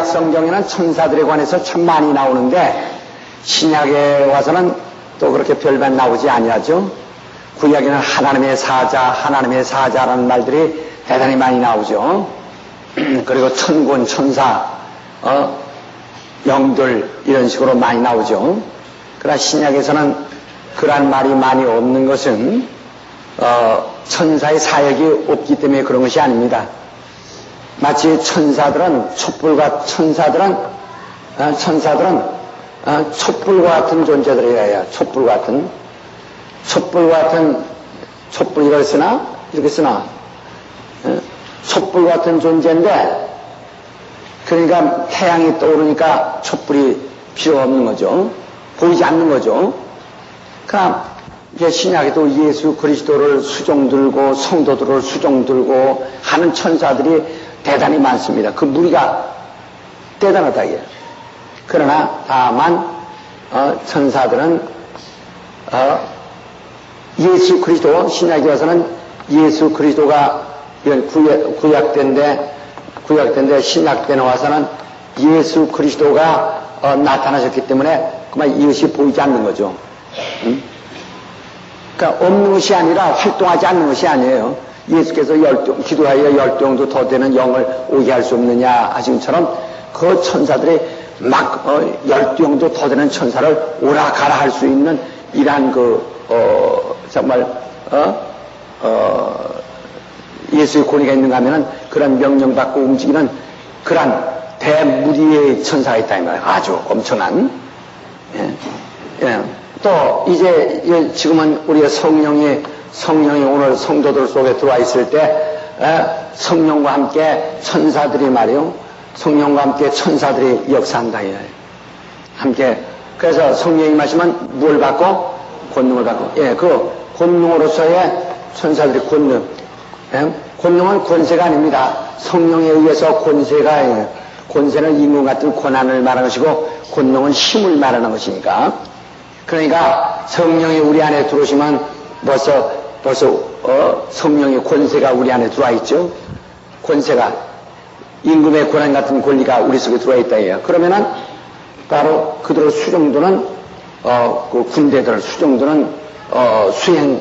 구약 성경에는 천사들에 관해서 참 많이 나오는데 신약에 와서는 또 그렇게 별반 나오지 아니하죠. 구약에는 하나님의 사자라는 말들이 대단히 많이 나오죠. 그리고 천군, 천사, 영들 이런 식으로 많이 나오죠. 그러나 신약에서는 그러한 말이 많이 없는 것은 천사의 사역이 없기 때문에 그런 것이 아닙니다. 마치 천사들은 촛불과 천사들은 촛불과 같은 존재들이에요. 촛불 이렇게 쓰나 촛불 같은 존재인데, 그러니까 태양이 떠오르니까 촛불이 필요 없는 거죠. 보이지 않는 거죠. 그러나 이제 신약에도 예수 그리스도를 수종 들고 성도들을 수종 들고 하는 천사들이 대단히 많습니다. 그 무리가 대단하다 이게. 그러나 다만 천사들은 예수 그리스도, 신약에 와서는 예수 그리스도가 이런 구약된데 신약때 나와서는 예수 그리스도가 나타나셨기 때문에 그만 이것이 보이지 않는 거죠. 그러니까 없는 것이 아니라 활동하지 않는 것이 아니에요. 예수께서 기도하여 12영도 더 되는 영을 오게 할 수 없느냐 하신 것처럼 그 천사들이 막 12영도 더 되는 천사를 오라 가라 할 수 있는 이러한 정말 예수의 권위가 있는가 하면은 그런 명령받고 움직이는 그런 대무리의 천사가 있다 이 말이에요. 아주 엄청난. 또 이제 지금은 우리의 성령이 오늘 성도들 속에 들어와 있을 때 성령과 함께 천사들이 말이요. 성령과 함께 천사들이 역사한다 이거예요. 함께. 그래서 성령이 임하시면 뭘 받고? 권능을 받고. 그 권능으로서의 천사들이 권능. 권능은 권세가 아닙니다. 성령에 의해서 권세는 임금 같은 권한을 말하는 것이고 권능은 힘을 말하는 것이니까. 그러니까 성령이 우리 안에 들어오시면 벌써 성령의 권세가 우리 안에 들어와 있죠. 권세가 임금의 권한 같은 권리가 우리 속에 들어와 있다 해요. 그러면은 바로 그들의 수종도는 그 군대들 수종도는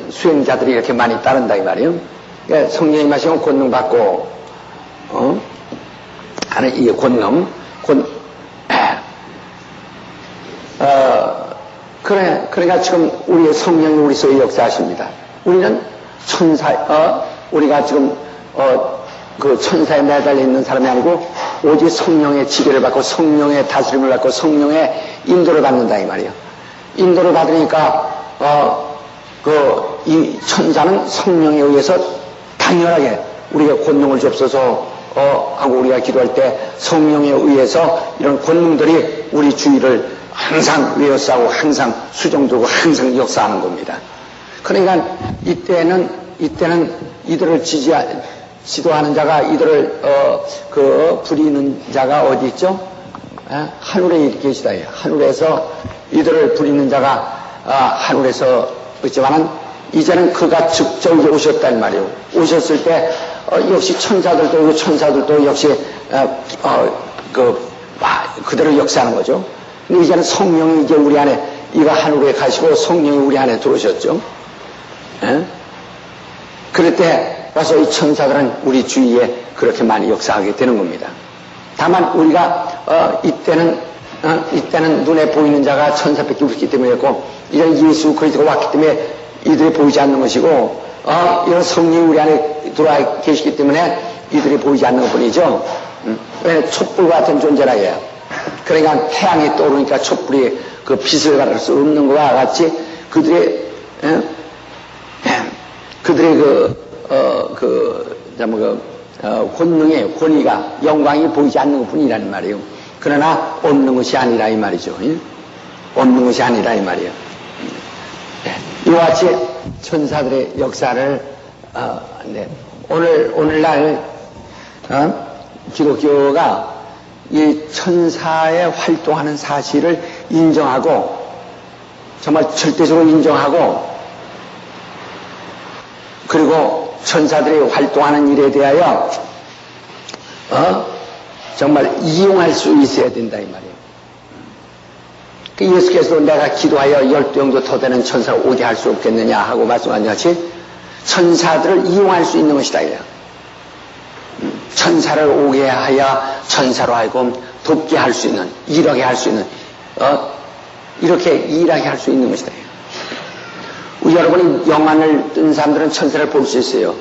수행자들이 이렇게 많이 따른다 이 말이에요. 그러니까 성령이 마시면 권능 받고 하는 이게 권능 그러니까 지금 우리의 성령이 우리 속에 역사하십니다. 우리는 우리가 지금 그 천사에 매달려 있는 사람이 아니고 오직 성령의 지배를 받고 성령의 다스림을 받고 성령의 인도를 받는다 이 말이에요. 인도를 받으니까 이 천사는 성령에 의해서 당연하게 우리가 권능을 줍소서 하고 우리가 기도할 때 성령에 의해서 이런 권능들이 우리 주위를 항상 외워싸고 항상 수종들고 항상 역사하는 겁니다. 그러니까 이때는 이들을 지도하는 자가 이들을 부리는 자가 어디 있죠? 하늘에 계시다. 하늘에서 이들을 부리는 자가 하늘에서 있지만은 이제는 그가 직접 오셨단 말이에요. 오셨을 때 역시 천사들도 역시 그대로 역사하는 거죠. 근데 이제는 성령이 이제 우리 안에 이가 하늘에 가시고 성령이 우리 안에 들어오셨죠. 그럴 때 와서 이 천사들은 우리 주위에 그렇게 많이 역사하게 되는 겁니다. 다만 우리가 이때는 눈에 보이는 자가 천사밖에 없기 때문이었고 이제는 예수 그리스도가 왔기 때문에 이들이 보이지 않는 것이고 이런 성령이 우리 안에 들어와 계시기 때문에 이들이 보이지 않는 것뿐이죠. 촛불 같은 존재라 해요. 그러니까 태양이 떠오르니까 촛불이 그 빛을 가릴 수 없는 것과 같이 그들의 권능의 권위가 영광이 보이지 않는 것뿐이라는 말이에요. 그러나 없는 것이 아니라 이 말이죠. 없는 것이 아니라 이 말이에요. 이와 같이 천사들의 역사를 오늘날 기독교가 이 천사의 활동하는 사실을 인정하고 정말 절대적으로 인정하고 그리고 천사들이 활동하는 일에 대하여 정말 이용할 수 있어야 된다 이 말이에요. 그 예수께서도 내가 기도하여 12영도 더 되는 천사를 오게 할 수 없겠느냐 하고 말씀한 것이 천사들을 이용할 수 있는 것이다 이래요. 천사를 오게 하여 천사로 하여금 돕게 할 수 있는, 일하게 할 수 있는, 이렇게 일하게 할 수 있는 것이다. 우리 여러분이 영안을 뜬 사람들은 천사를 볼 수 있어요.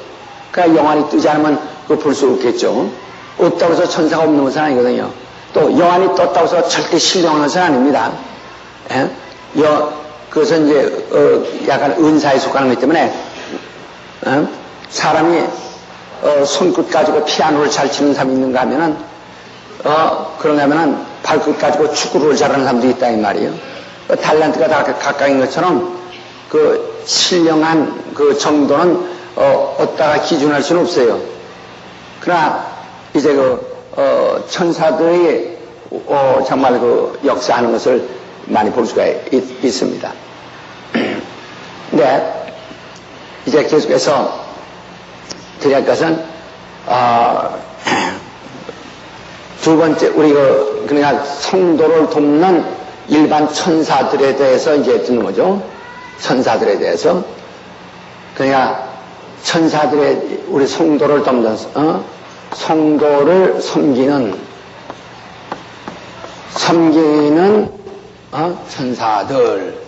그러니까 영안이 뜨지 않으면 그거 볼 수 없겠죠. 없다고 해서 천사가 없는 것은 아니거든요. 또 영안이 떴다고 해서 절대 신령한 것은 아닙니다. 예? 그것은 이제 약간 은사에 속하는 것 때문에 사람이 손끝 가지고 피아노를 잘 치는 사람이 있는가 하면은 그런가 하면은 발끝 가지고 축구를 잘하는 사람도 있다 이 말이에요. 탤런트가 다 각각인 것처럼 그 신령한 그 정도는 어디다가 기준할 수는 없어요. 그러나 이제 천사들이 정말 그 역사하는 것을 많이 볼 수가 있습니다. 근데 이제 계속해서 드릴 것은 두 번째 우리 그러니까 성도를 돕는 일반 천사들에 대해서 이제 듣는 거죠. 천사들에 대해서 그러니까 천사들의 우리 성도를 돕는 성도를 섬기는 천사들.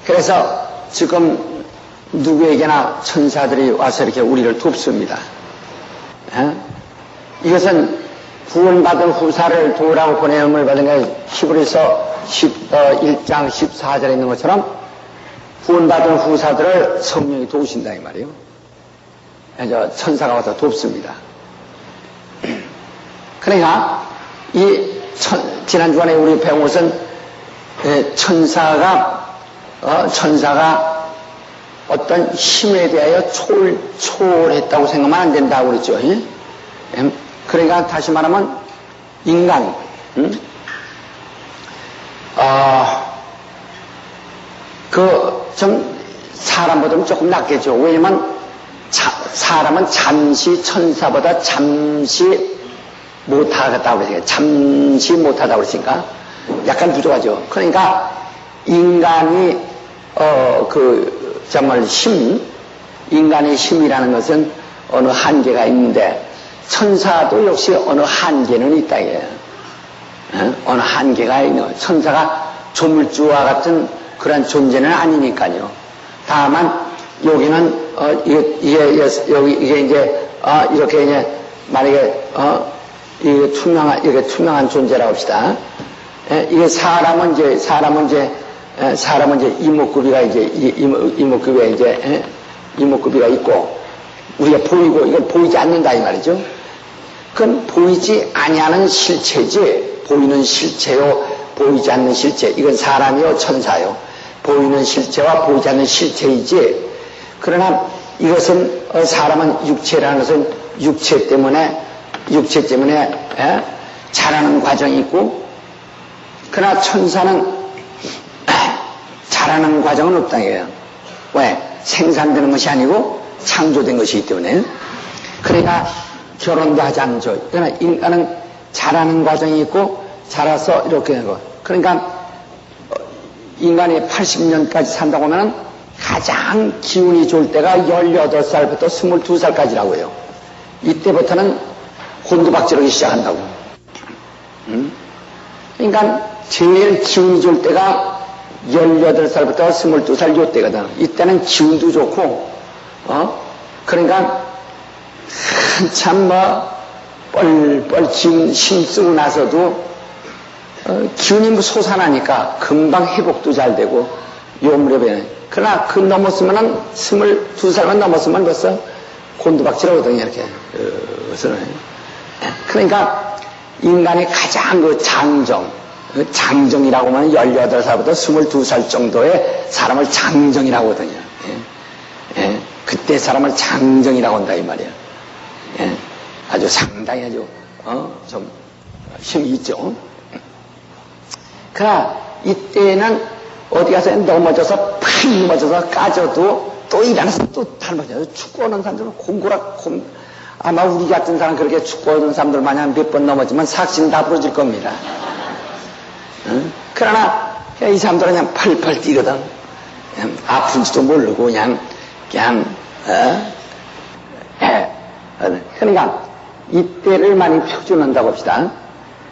그래서 지금 누구에게나 천사들이 와서 이렇게 우리를 돕습니다. 이것은 구원받은 후사를 도우라고 보냄을 받은 게 히브리서 1장 14절에 있는 것처럼 구원받은 후사들을 성령이 도우신다 이 말이에요. 그래서 천사가 와서 돕습니다. 그러니까 지난 주간에 우리 배운 것은 천사가 어떤 힘에 대하여 초월했다고 생각하면 안 된다고 그랬죠. 그러니까 다시 말하면 인간 좀 사람보다는 조금 낫겠죠. 왜냐면 사람은 잠시 천사보다 잠시 못하겠다고 그랬어요. 잠시 못하다고 그랬으니까 약간 부족하죠. 그러니까 인간이 정말 인간의 힘이라는 것은 어느 한계가 있는데 천사도 역시 어느 한계는 있다 이거예요. 어느 한계가 있는 거예요. 천사가 조물주와 같은 그런 존재는 아니니까요. 다만 여기는 이게 이제 이렇게 이제 만약에 이게 투명한 존재라고 합시다. 이게 사람은 이제 이목구비가 이목구비가 있고 우리가 보이고 이건 보이지 않는다 이 말이죠. 그건 보이지 아니하는 실체지. 보이는 실체요, 보이지 않는 실체. 이건 사람이요, 천사요. 보이는 실체와 보이지 않는 실체이지. 그러나 이것은 사람은 육체라는 것은 육체 때문에 자라는 과정이 있고, 그러나 천사는 자라는 과정은 없다 이거예요. 왜? 생산되는 것이 아니고 창조된 것이기 때문에. 그러니까 결혼도 하지 않죠. 그러나 인간은 자라는 과정이 있고 자라서 이렇게 하고. 그러니까 인간이 80년까지 산다고 하면 가장 기운이 좋을 때가 18살부터 22살까지라고 해요. 이때부터는 곤두박질하기 시작한다고. 그러니까 제일 기운이 좋을 때가 18살부터 22살 요때거든. 이때는 기운도 좋고, 그러니까 한참 뻘뻘 기운 힘쓰고 나서도 기운이 솟아나니까 금방 회복도 잘 되고 요 무렵에. 그러나 그 넘었으면은 22살만 넘었으면 벌써 곤두박질하거든요 이렇게. 그러니까 인간이 가장 그 장정이라고 하면 18살부터 22살 정도의 사람을 장정이라고 하거든요. 그때 사람을 장정이라고 한다 이 말이에요. 아주 상당히 아주 좀 힘이 있죠. 그러나 이때는 어디 가서 넘어져서 팍 넘어져서 까져도 또 일어나서 또 닮아져요. 축구하는 사람들은 아마 우리 같은 사람 그렇게 축구하던 사람들 마냥 몇 번 넘어지면 삭신 다 부러질 겁니다. 응? 그러나 이 사람들은 그냥 팔팔 뛰거든. 그냥 아픈지도 모르고 그냥 그러니까 이때를 많이 표준한다고 합시다.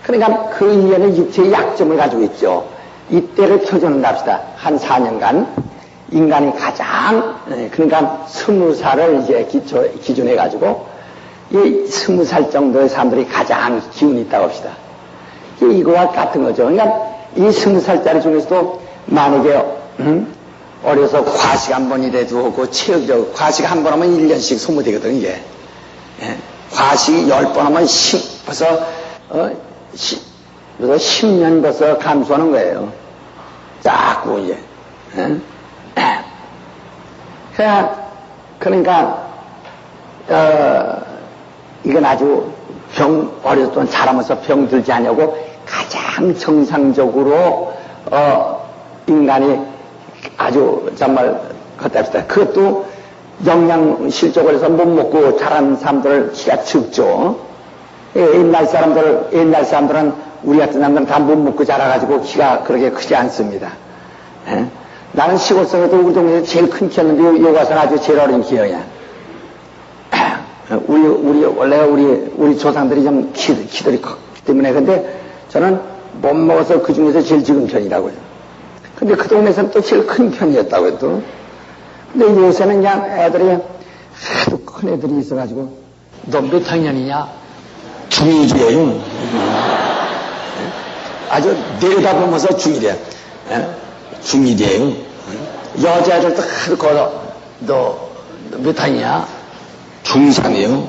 그러니까 그 이에는 육체의 약점을 가지고 있죠. 이때를 표준한다 합시다. 한 4년간 인간이 가장 그러니까 20살을 이제 기준해 가지고 이 20살 정도의 사람들이 가장 기운이 있다고 합시다. 이거와 같은 거죠. 그러니까 이 20살짜리 중에서도 만약에 어려서 과식 한 번이라도 하고 체육적 과식 한 번 하면 1년씩 소모되거든 이게. 예. 과식 10번 하면 벌써 10년 벌써 감수하는 거예요. 자꾸 이제. 예. 그러니까 이건 아주 어렸을 때 자라면서 병 들지 않냐고 가장 정상적으로 인간이 아주 정말 걷답시다. 그것도 영양실족을 해서 못 먹고 자란 사람들 키가 적죠. 옛날 사람들은 우리 같은 사람들은 다 못 먹고 자라가지고 키가 그렇게 크지 않습니다. 예? 나는 시골에서도 우리 동네에서 제일 큰 키였는데 여기 와서는 아주 제일 어린 키여야. 원래 우리 조상들이 좀 키들이 컸기 때문에 근데 저는 못 먹어서 그 중에서 제일 적은 편이라고요. 근데 그 동네에서는 또 제일 큰 편이었다고요, 또. 근데 요새는 그냥 애들이 하도 큰 애들이 있어가지고, 너 몇 학년이냐? 중2이에요. 아주 내려다보면서 중1이야. 중1이에요. 여자애들도 하도 걸어. 너 몇 학년이야? 중3이에요.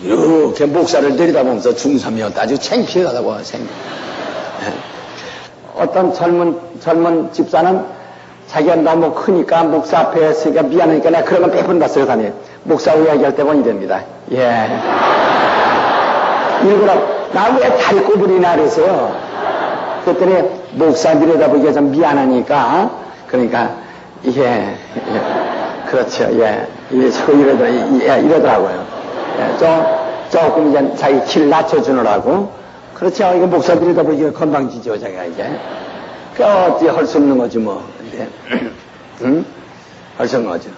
이렇게 목사를 내려다보면서 중3이었다. 아주 창피하다고 생각. 어떤 젊은 집사는 자기가 너무 크니까 목사 앞에 있으니까 미안하니까 내가 그런 건 몇 번 봤어요, 다니. 목사 이야기할 때만 이랍니다. 예. 일부러, 나 왜 다리 꼬부리나 그래서. 그랬더니 목사 내려다보기가 좀 미안하니까, 그러니까, 예. 그렇죠, 예. 이러더라고요. 예. 조금 이제 자기 키를 낮춰주느라고. 그렇죠. 이거 목사 들여다보기가 건방지죠, 자기가 이제. 그, 어찌 할 수 없는 거지, 뭐. 이제. 응? 할 수 없는 거죠.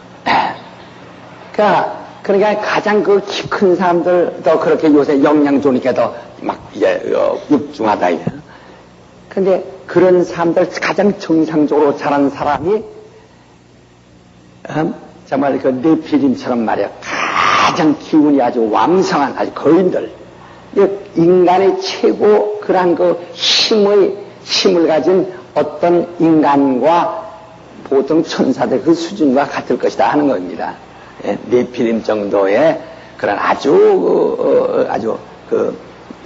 그러니까 가장 그 키 큰 사람들도 그렇게 요새 영양 좋으니까 더 막, 이제, 육중하다, 이게. 근데 그런 사람들 가장 정상적으로 자란 사람이, 정말 그 네피림처럼 말이야. 가장 기운이 아주 왕성한 아주 거인들. 인간의 최고 그러한 그 힘을 가진 어떤 인간과 보통 천사들 그 수준과 같을 것이다 하는 겁니다. 예, 네피림 정도의 그런 아주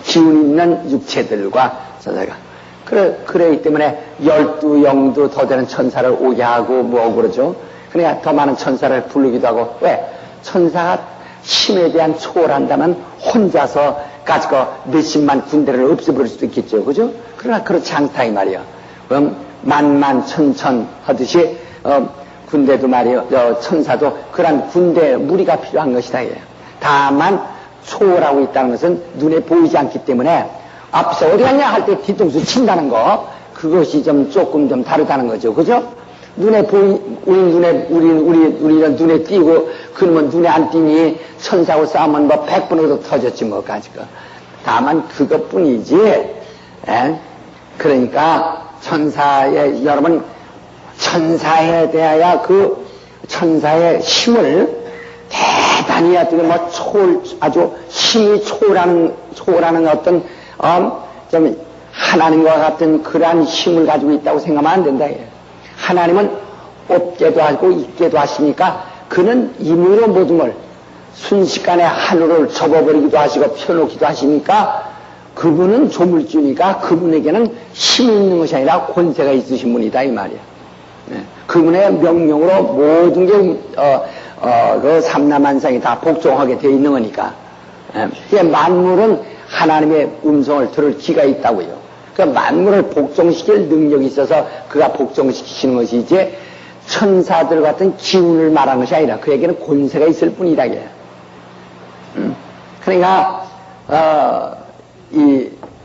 기운 있는 육체들과 천사가. 그러기 때문에 12영도 더 되는 천사를 오게 하고 뭐 그러죠. 그러니까 더 많은 천사를 부르기도 하고. 왜? 천사가 힘에 대한 초월한다면 혼자서 가지고 몇십만 군대를 없애버릴 수도 있겠죠. 그죠? 그러나 그렇지 않다 이 말이야. 만만천천 하듯이 군대도 말이요, 천사도 그런 군대 무리가 필요한 것이다. 예. 다만 초월하고 있다는 것은 눈에 보이지 않기 때문에 앞서 어디 갔냐 할 때 뒤통수 친다는 거, 그것이 조금 다르다는 거죠. 그죠? 우리는 눈에 띄고, 그러면 눈에 안 띄니 천사하고 싸우면 뭐 100번으로도 터졌지 뭐, 가지고. 다만 그것뿐이지. 에? 그러니까 여러분, 천사에 대하여 그 천사의 힘을 대단히 아주 힘이 초월하는 어떤, 좀 하나님과 같은 그러한 힘을 가지고 있다고 생각하면 안 된다. 하나님은 없게도 하고 있게도 하시니까 그는 임의로 모든 걸 순식간에 하늘을 접어버리기도 하시고 펴놓기도 하시니까 그분은 조물주니까 그분에게는 힘이 있는 것이 아니라 권세가 있으신 분이다 이 말이야. 네. 그분의 명령으로 모든 게 그 삼라만상이 다 복종하게 되어 있는 거니까. 네. 만물은 하나님의 음성을 들을 기가 있다고요. 그 만물을 복종시킬 능력이 있어서 그가 복종시키시는 것이 이제 천사들 같은 기운을 말하는 것이 아니라 그에게는 권세가 있을 뿐이다. 그러니까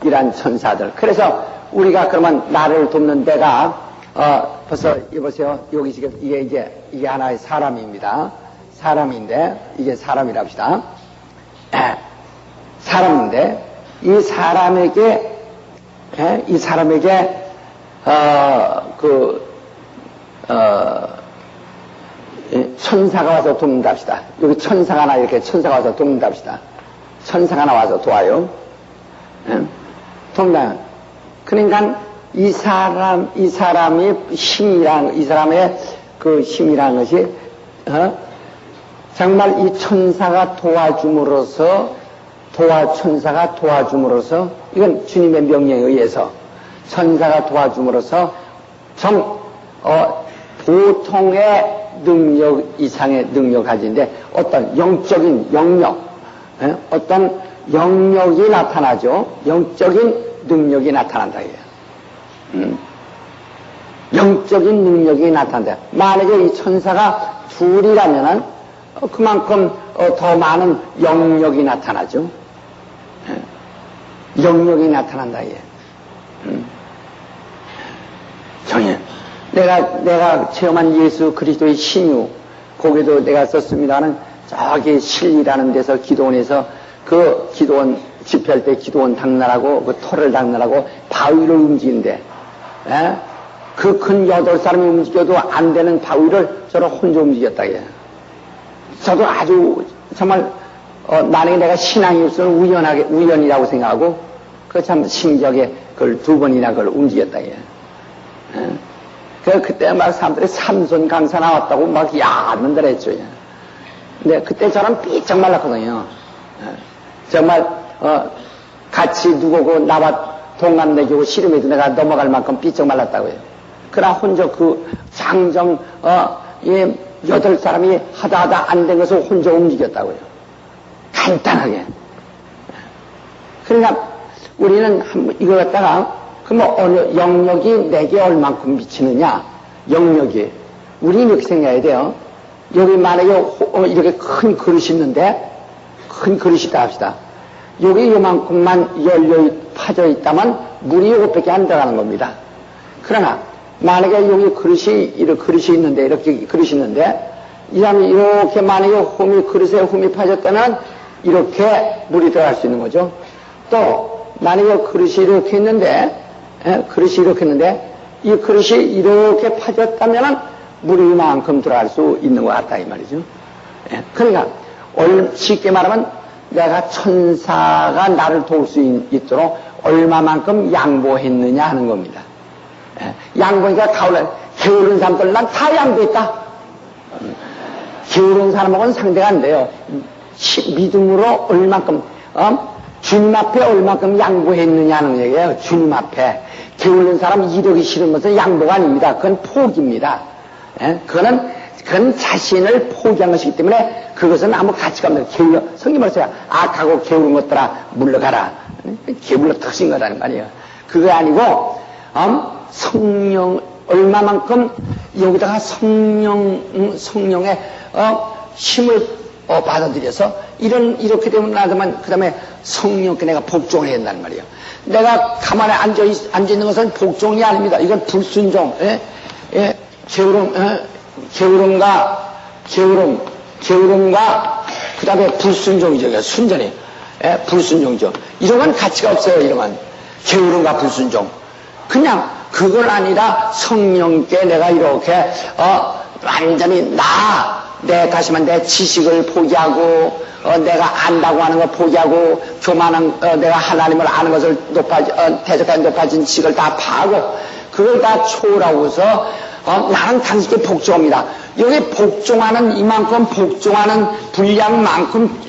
이란 천사들. 그래서 우리가 그러면 나를 돕는 데가 벌써 여보세요. 여기 지금 이게 하나의 사람입니다. 사람인데 이게 사람이랍시다. 사람인데 이 사람에게 천사가 와서 돕는답시다. 여기 천사가 하나 이렇게 천사가 와서 돕는답시다. 천사가 하나 와서 도와요. 돕는다. 그러니까 이 사람의 힘이란, 이 사람의 그 힘이라는 것이, 정말 이 천사가 천사가 도와줌으로써, 이건 주님의 명령에 의해서, 천사가 도와줌으로써, 보통의 능력 이상의 능력을 가진데, 어떤 영적인 영역, 어떤 영역이 나타나죠. 영적인 능력이 나타난다. 영적인 능력이 나타난다. 만약에 이 천사가 둘이라면은 그만큼 더 많은 영역이 나타나죠. 영역이 나타난다. 정해. 내가 체험한 예수 그리스도의 신유, 거기도 내가 썼습니다는 저기 실리라는 데서 기도원에서 그 기도원 집회할 때 기도원 당날하고 그 토를 당날하고 바위를 움직이는데, 그 큰 8사람이 움직여도 안 되는 바위를 저는 혼자 움직였다. 저도 아주 정말 만약에 내가 신앙이 없으면 우연이라고 생각하고 그 참 신기하게 그걸 2번이나 그걸 움직였다. 그때 막 사람들이 삼손 강사 나왔다고 막 야단들 했죠. 근데 그때 저는 삐쩍 말랐거든요. 정말 같이 누구고 나와 동갑내기고 씨름해도 내가 넘어갈 만큼 삐쩍 말랐다고요. 그러나 혼자 그 장정 8사람이 하다 안 된 것을 혼자 움직였다고요. 간단하게. 그러니까 우리는 이거 갖다가 어느 영역이 내게 얼만큼 미치느냐, 영역이. 우리는 이렇게 생각해야 돼요. 여기 만약에 이렇게 큰 그릇이 있는데, 큰 그릇이다 합시다. 여기 요만큼만 파져 있다면 물이 요것밖에 안 들어가는 겁니다. 그러나 만약에 여기 그릇이 있는데, 이렇게 그릇이 있는데, 이 사람이 이렇게 만약에 그릇에 홈이 파졌다면 이렇게 물이 들어갈 수 있는 거죠. 또 만약에 그릇이 이렇게 있는데, 이 그릇이 이렇게 파졌다면 물이 이만큼 들어갈 수 있는 것 같다 이 말이죠. 그러니까 쉽게 말하면 내가 천사가 나를 도울 수 있도록 얼마만큼 양보했느냐 하는 겁니다. 양보니까 게으른 사람들 난 다 양보했다. 게으른 사람하고는 상대가 안 돼요. 믿음으로 얼만큼 주님 앞에 얼만큼 양보했느냐 하는 얘기예요. 주님 앞에. 게으른 사람 이러기 싫은 것은 양보가 아닙니다. 그건 포기입니다. 그건 자신을 포기한 것이기 때문에 그것은 아무 가치가 없는 성경 말씀에 악하고 게으른 것들아 물러가라. 게을러 터진 거라는 말이에요. 그거 아니고 성령 얼마만큼 여기다가 성령의 힘을 받아들여서 이렇게 되면 나도만 그 다음에 성령께 내가 복종을 해야 된다는 말이에요. 내가 가만히 앉아있는 것은 복종이 아닙니다. 이건 불순종. 게으름과 그 다음에 불순종이죠. 순전히. 불순종이죠. 이런 건 가치가 없어요. 이런 건. 게으름과 불순종. 그냥 그걸 아니라 성령께 내가 이렇게 완전히 내 가시면 내 지식을 포기하고 내가 안다고 하는 걸 포기하고 교만한 내가 하나님을 아는 것을 대적하게 높아진 지식을 다 파하고 그걸 다 초월하고서 나는 단순히 복종합니다. 여기 복종하는 이만큼 복종하는 분량만큼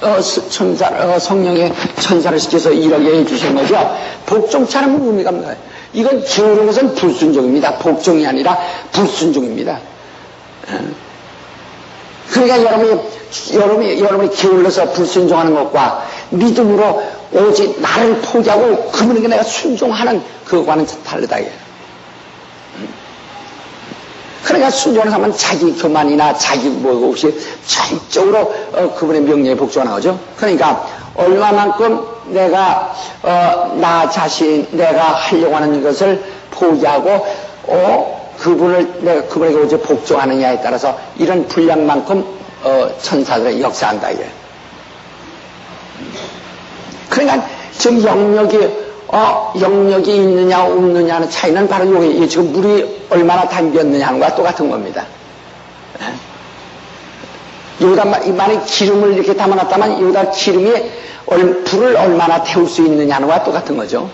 성령의 천사를 시켜서 이렇게 해주신 거죠. 복종처럼 의미가 없는 거예요. 이건 게으른 것은 불순종입니다. 복종이 아니라 불순종입니다. 그러니까 여러분이 게을러서 불순종하는 것과 믿음으로 오직 나를 포기하고 그분에게 내가 순종하는 그거와는 다르다. 그러니까 순종하는 사람은 자기 교만이나 자기 뭐 없이 전적으로 그분의 명령에 복종하는 거죠. 그러니까 얼마만큼 내가 나 자신 내가 하려고 하는 것을 포기하고 내가 그분에게 오직 복종하느냐에 따라서 이런 분량만큼 천사들의 역사한다 이게. 그러니까 지금 영역이 있느냐 없느냐는 차이는 바로 요게 지금 물이 얼마나 담겼느냐 하는 것과 똑같은 겁니다. 여기다 만약 기름을 이렇게 담아놨다면 여기다 기름이 불을 얼마나 태울 수 있느냐 하는 것과 똑같은 거죠.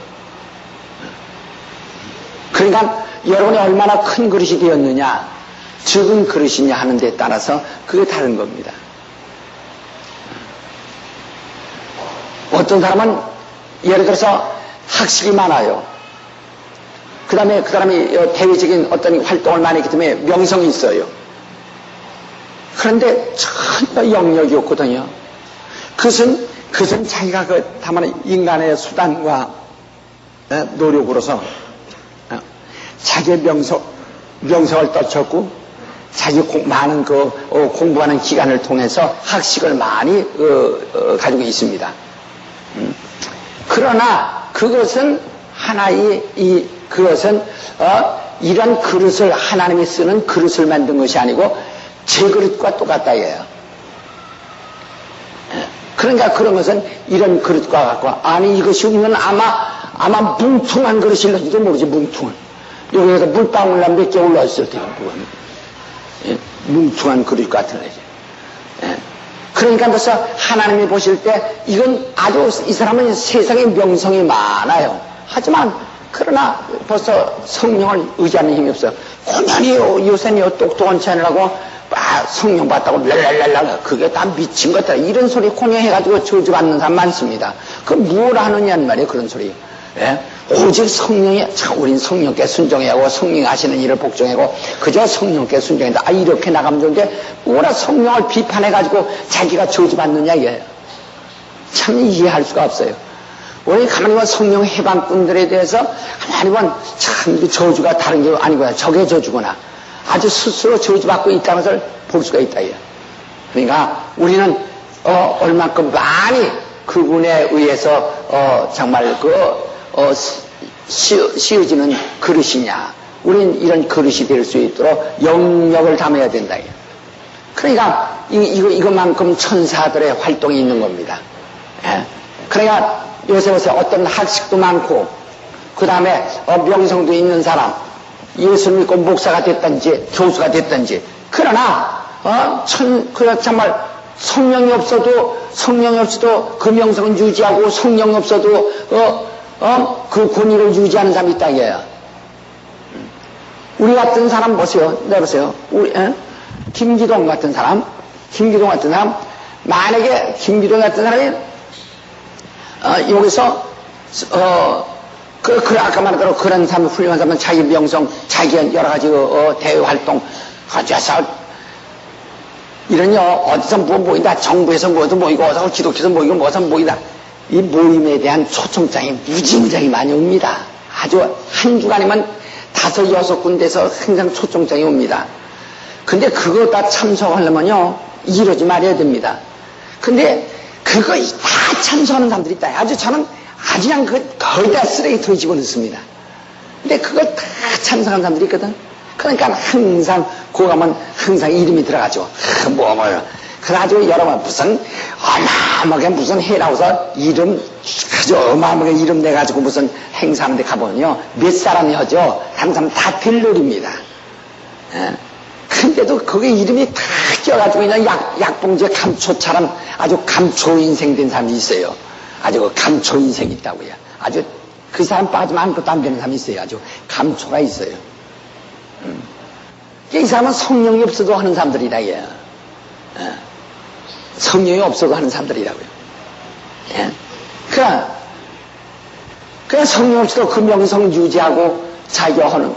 그러니까 여러분이 얼마나 큰 그릇이 되었느냐 적은 그릇이냐 하는 데 따라서 그게 다른 겁니다. 어떤 사람은 예를 들어서 학식이 많아요. 그 다음에 그 사람이 대외적인 어떤 활동을 많이 했기 때문에 명성이 있어요. 그런데 전혀 영역이 없거든요. 그것은 자기가 다만 인간의 수단과 노력으로서 자기의 명성을 떨쳤고 자기 많은 공부하는 기간을 통해서 학식을 많이 가지고 있습니다. 그러나 그것은 그것은 이런 그릇을 하나님이 쓰는 그릇을 만든 것이 아니고 제 그릇과 똑같다 이거예요. 그러니까 그런 것은 이런 그릇과 같고 아니 이것이 없는 아마 뭉퉁한 그릇일지도 모르지. 뭉퉁한 여기에서 물방울 몇 개 올라있을 때가 뭉퉁한 그릇 같은 거지. 그러니까 벌써 하나님이 보실 때 이건 아주 이 사람은 세상에 명성이 많아요. 하지만 그러나 벌써 성령을 의지하는 힘이 없어요. 고년히 요새는 똑똑한 채널하고 성령 받다고 랄랄랄랄 그게 다 미친 것들 이런 소리 공유해가지고 저주받는 사람 많습니다. 그 뭘 하느냐는 말이에요. 그런 소리. 오직 우린 성령께 순종해하고 성령이 하시는 일을 복종하고 그저 성령께 순종한다. 이렇게 나가면 좋은데 뭐라 성령을 비판해가지고 자기가 저주받느냐 이게 참 이해할 수가 없어요. 우리 가만히 보면 성령 해방꾼들에 대해서 가만히 보면 참 저주가 다른 게 아니구나. 적의 저주구나. 아주 스스로 저주받고 있다는 것을 볼 수가 있다. 그러니까 우리는 얼만큼 많이 그분에 의해서 정말 씌워지는 그릇이냐. 우리는 이런 그릇이 될 수 있도록 영역을 담아야 된다. 그러니까 이것만큼 천사들의 활동이 있는 겁니다. 그러니까 요새 어떤 학식도 많고 그 다음에 명성도 있는 사람 예수 믿고 목사가 됐든지 교수가 됐든지 그러나 정말 성령이 없어도 그 명성은 유지하고 성령이 없어도 그 권위를 유지하는 사람이 있다 이거예요. 우리 같은 사람 보세요. 내보세요. 김기동 같은 사람 만약에 김기동 같은 사람이 여기서 아까 말한 대로 그런 사람, 훌륭한 사람은 자기 명성, 자기 여러 가지 대외 활동 가져서 이런 어디서 뭐 모인다, 정부에서 뭐도 모이고 어디서 기독교에서 모이고 뭐서 모이다. 이 모임에 대한 초청장이 무진장이 많이 옵니다. 아주 한 주간이면 5, 6군데서 항상 초청장이 옵니다. 근데 그거 다 참석하려면요 이러지 말아야 됩니다. 근데 그거 다 참석하는 사람들이 있다. 저는 아주 그냥 거의 다 쓰레기통에 집어넣습니다. 근데 그걸 다 참석한 사람들이 있거든. 그러니까 항상 거기 가면 항상 이름이 들어가죠. 그래가지고 여러분 무슨 어마어마하게 무슨 해나와서 아주 어마어마하게 이름 내가지고 무슨 행사하는데 가보면요 몇 사람이 하죠. 항상 다 들러립니다. 근데도 거기 이름이 다 껴가지고 그냥 약봉지에 감초처럼 아주 감초 인생 된 사람이 있어요. 아주 감초 인생이 있다고요. 아주 그 사람 빠지면 아무것도 안 되는 사람이 있어요. 아주 감초가 있어요. 이 사람은 성령이 없어도 하는 사람들이다. 성령이 없어도 하는 사람들이라고요. 그냥 성령 없어도 그 명성 유지하고 자기가 하는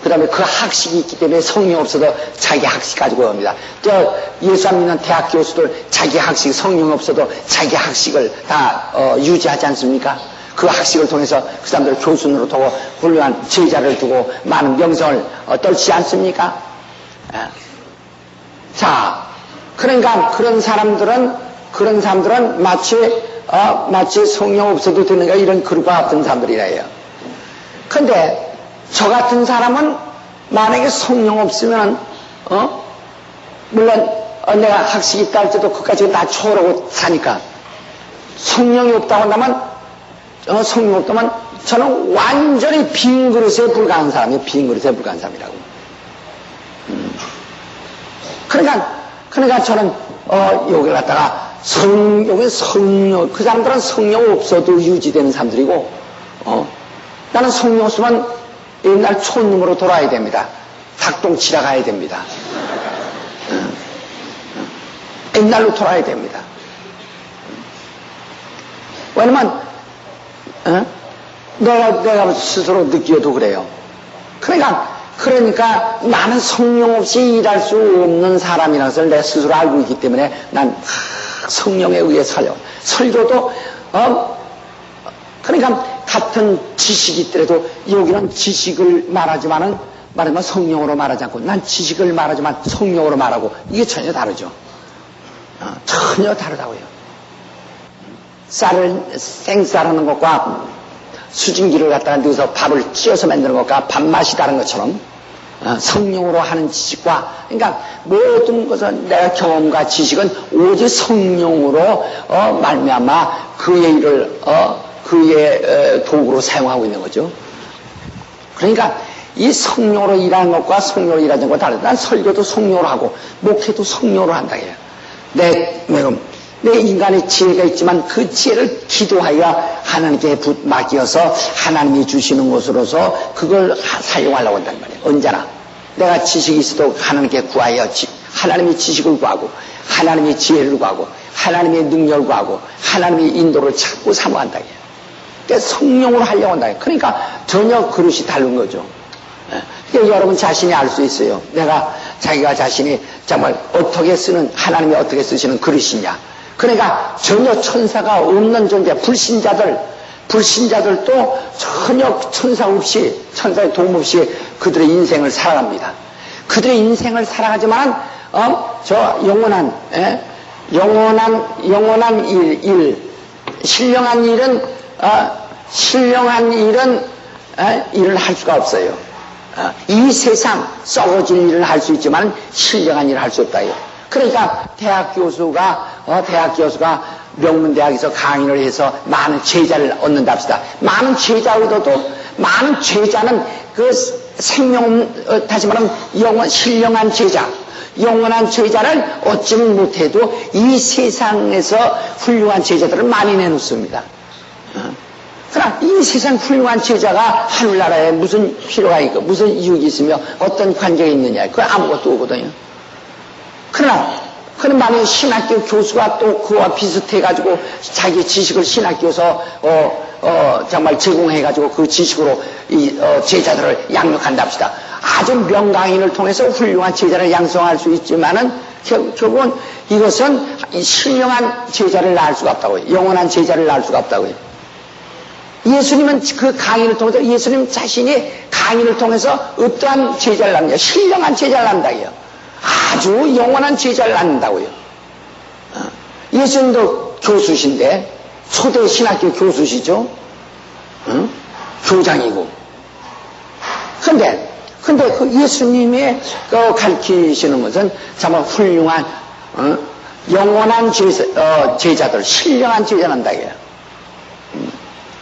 그 다음에 그 학식이 있기 때문에 성령이 없어도 자기 학식 가지고 합니다. 또 예수 안 믿는 대학 교수들 자기 학식, 성령이 없어도 자기 학식을 다 유지하지 않습니까? 그 학식을 통해서 그 사람들을 교수로 두고 훌륭한 제자를 두고 많은 명성을 떨치지 않습니까? 자, 그러니까 그런 사람들은 마치 마치 성령 없어도 되는가 이런 그릇과 같은 사람들이래요. 근데 저 같은 사람은 만약에 성령 없으면 물론 내가 학식이 있다 할때도 그까지 다 초월하고 사니까 성령이 없다고 한다면 성령 없다면 저는 완전히 빈 그릇에 불과한 사람이에요. 빈 그릇에 불과한 사람이라고. 그러니까 저는 여기 갖다가 여기 성령, 그 사람들은 성령 없어도 유지되는 사람들이고 나는 성령 없으면 옛날 촌놈으로 돌아야 됩니다. 닭똥 치러 가야 됩니다. 옛날로 돌아야 됩니다. 왜냐면 내가 스스로 느끼어도 그래요. 그러니까 나는 성령 없이 일할 수 없는 사람이라는 것을 내 스스로 알고 있기 때문에 난 성령에 의해 살려. 설교도 그러니까 같은 지식이 있더라도 여기는 지식을 말하지만 성령으로 말하지 않고 난 지식을 말하지만 성령으로 말하고 이게 전혀 다르죠. 전혀 다르다고요. 생쌀하는 것과 수증기를 갖다가 넣어서 밥을 찌어서 만드는 것과 밥맛이 다른 것처럼 성령으로 하는 지식과 그러니까 모든 것은 내가 경험과 지식은 오직 성령으로 말미암아 그의 일을 그의 도구로 사용하고 있는 거죠. 그러니까 이 성령으로 일하는 것과 성령으로 일하는 것과 다르다. 난 설교도 성령으로 하고 목회도 성령으로 한다 해요. 내 인간의 지혜가 있지만 그 지혜를 기도하여 하나님께 맡겨서 하나님이 주시는 것으로서 그걸 사용하려고 한단 말이에요. 언제나 내가 지식이 있어도 하나님께 구하여 하나님의 지식을 구하고 하나님의 지혜를 구하고 하나님의 능력을 구하고 하나님의 인도를 찾고 사모한다 해요. 그러니까 성령으로 하려고 한다 해요. 그러니까 전혀 그릇이 다른 거죠. 그러니까 여러분 자신이 알 수 있어요. 자기가 자신이 정말 어떻게 쓰는 하나님이 어떻게 쓰시는 그릇이냐. 그러니까 전혀 천사가 없는 존재, 불신자들도 전혀 천사 없이, 천사의 도움 없이 그들의 인생을 살아갑니다. 그들의 인생을 살아가지만, 저 영원한 신령한 일은 일을 할 수가 없어요. 이 세상 썩어질 일을 할 수 있지만 신령한 일을 할 수 없다. 그러니까 대학 교수가 명문대학에서 강의를 해서 많은 제자를 얻는다 합시다. 많은 제자 얻어도 많은 제자는 그 다시 말하면 신령한 제자, 영원한 제자를 얻지 못해도 이 세상에서 훌륭한 제자들을 많이 내놓습니다. 그러나 이 세상 훌륭한 제자가 하늘나라에 무슨 필요가 있고 무슨 이유가 있으며 어떤 관계가 있느냐, 그건 아무것도 없거든요. 그러나 만약에 신학교 교수가 또 그와 비슷해가지고 자기 지식을 신학교에서 정말 제공해가지고 그 지식으로 이 제자들을 양육한다 합시다. 아주 명강인을 통해서 훌륭한 제자를 양성할 수 있지만은 결국은 이것은 신령한 제자를 낳을 수가 없다고요. 영원한 제자를 낳을 수가 없다고요. 예수님은 그 강의를 통해서 예수님 자신이 강의를 통해서 어떠한 제자를 낳느냐, 신령한 제자를 낳는다고요. 아주 영원한 제자를 낳는다고요. 예수님도 교수신데 초대 신학교 교수시죠. 교장이고. 근데 그 예수님의 가르치시는 것은 정말 훌륭한 영원한 제자들, 신령한 제자를 낳는다고요.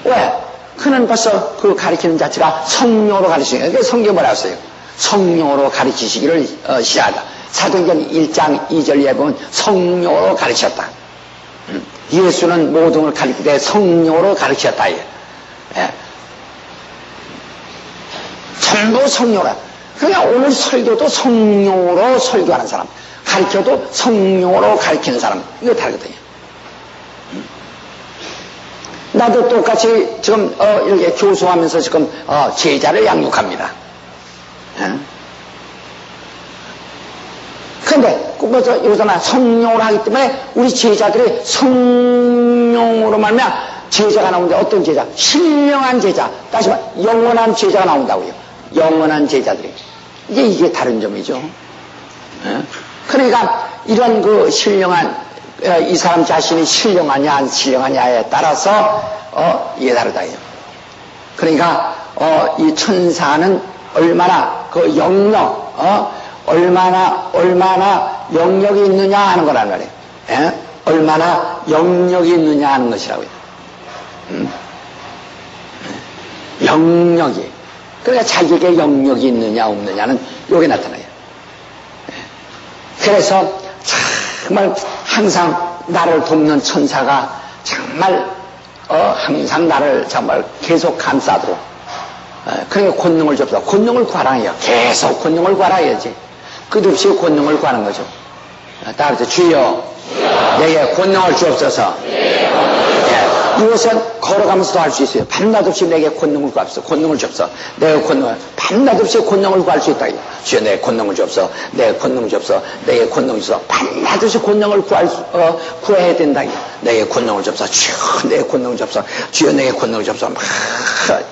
왜? 그는 벌써 그 가르치는 자체가 성령으로 가르치는 거예요. 그래서 성경에 뭐라고 했어요? 성령으로 가르치시기를 시작하다. 사도행전 1장 2절에 보면 성령으로 가르쳤다. 예수는 모든 걸 가르치되 성령으로 가르쳤다. 예. 전부 성령으로. 그러니까 오늘 설교도 성령으로 설교하는 사람, 가르쳐도 성령으로 가르치는 사람, 이거 다르거든요. 나도 똑같이 지금 이렇게 교수하면서 지금 제자를 양육합니다. 그런데 여기서나 성령으로 하기 때문에 우리 제자들이 성령으로 말하면 제자가 나오는데 어떤 제자? 신령한 제자, 다시 말해 영원한 제자가 나온다고요. 영원한 제자들이. 이게 다른 점이죠. 그러니까 이런 그 신령한 이 사람 자신이 신령하냐 안 신령하냐에 따라서 이게 다르다. 그러니까 이 천사는 얼마나 그 영역 얼마나 영역이 있느냐 하는 거란 말이에요. 예? 얼마나 영역이 있느냐 하는 것이라고요. 영역이. 그러니까 자기에게 영역이 있느냐 없느냐는 요게 나타나요. 그래서 정말 항상 나를 돕는 천사가 정말 항상 나를 정말 계속 감싸도록 그러니까 권능을 줍사. 권능을 구하라요. 계속 권능을 구하라야지. 끝없이 권능을 구하는 거죠. 따라서 주여 내게 권능을 주옵소서. 이것은 걸어가면서도 할 수 있어요. 밤낮 없이 내게 권능을 구합시다. 권능을 주옵소서. 내게 권능을 밤낮 없이 권능을 구할 수 있다. 주여 내게 권능을 주옵소서. 내게 권능을 주옵소서. 내게 권능을 주옵소서. 밤낮 없이 권능을 구해야 된다. 내게 권능을 주옵소서. 주여 내게 권능을 주옵소서. 주여 내게 권능을 주옵소서.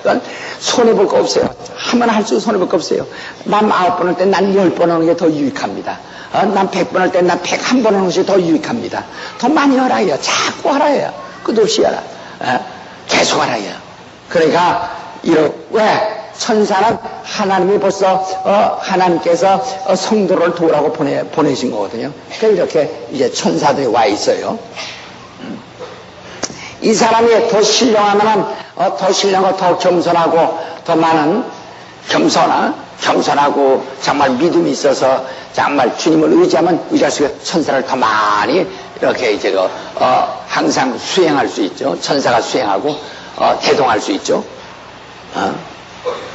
이건 손해볼 거 없어요. 한번 할 수 손해볼 거 없어요. 남 9번 할 때 난 10번 하는 게 더 유익합니다. 난 100번 할 때 난 101번 하는 것이 더 유익합니다. 더 많이 하라요. 자꾸 하라요. 끝없이 하라. 계속 하라요. 그러니까 왜 천사는 하나님이 벌써 하나님께서 성도를 도우라고 보내신 거거든요. 그러니까 이렇게 이제 천사들이 와 있어요. 이 사람이 더 신령하면 더 신령하고 더 겸손하고 더 많은 겸손하고 정말 믿음이 있어서 정말 주님을 의지할 수 있게 천사를 더 많이 이렇게 이제 항상 수행할 수 있죠. 천사가 수행하고 대동할 수 있죠.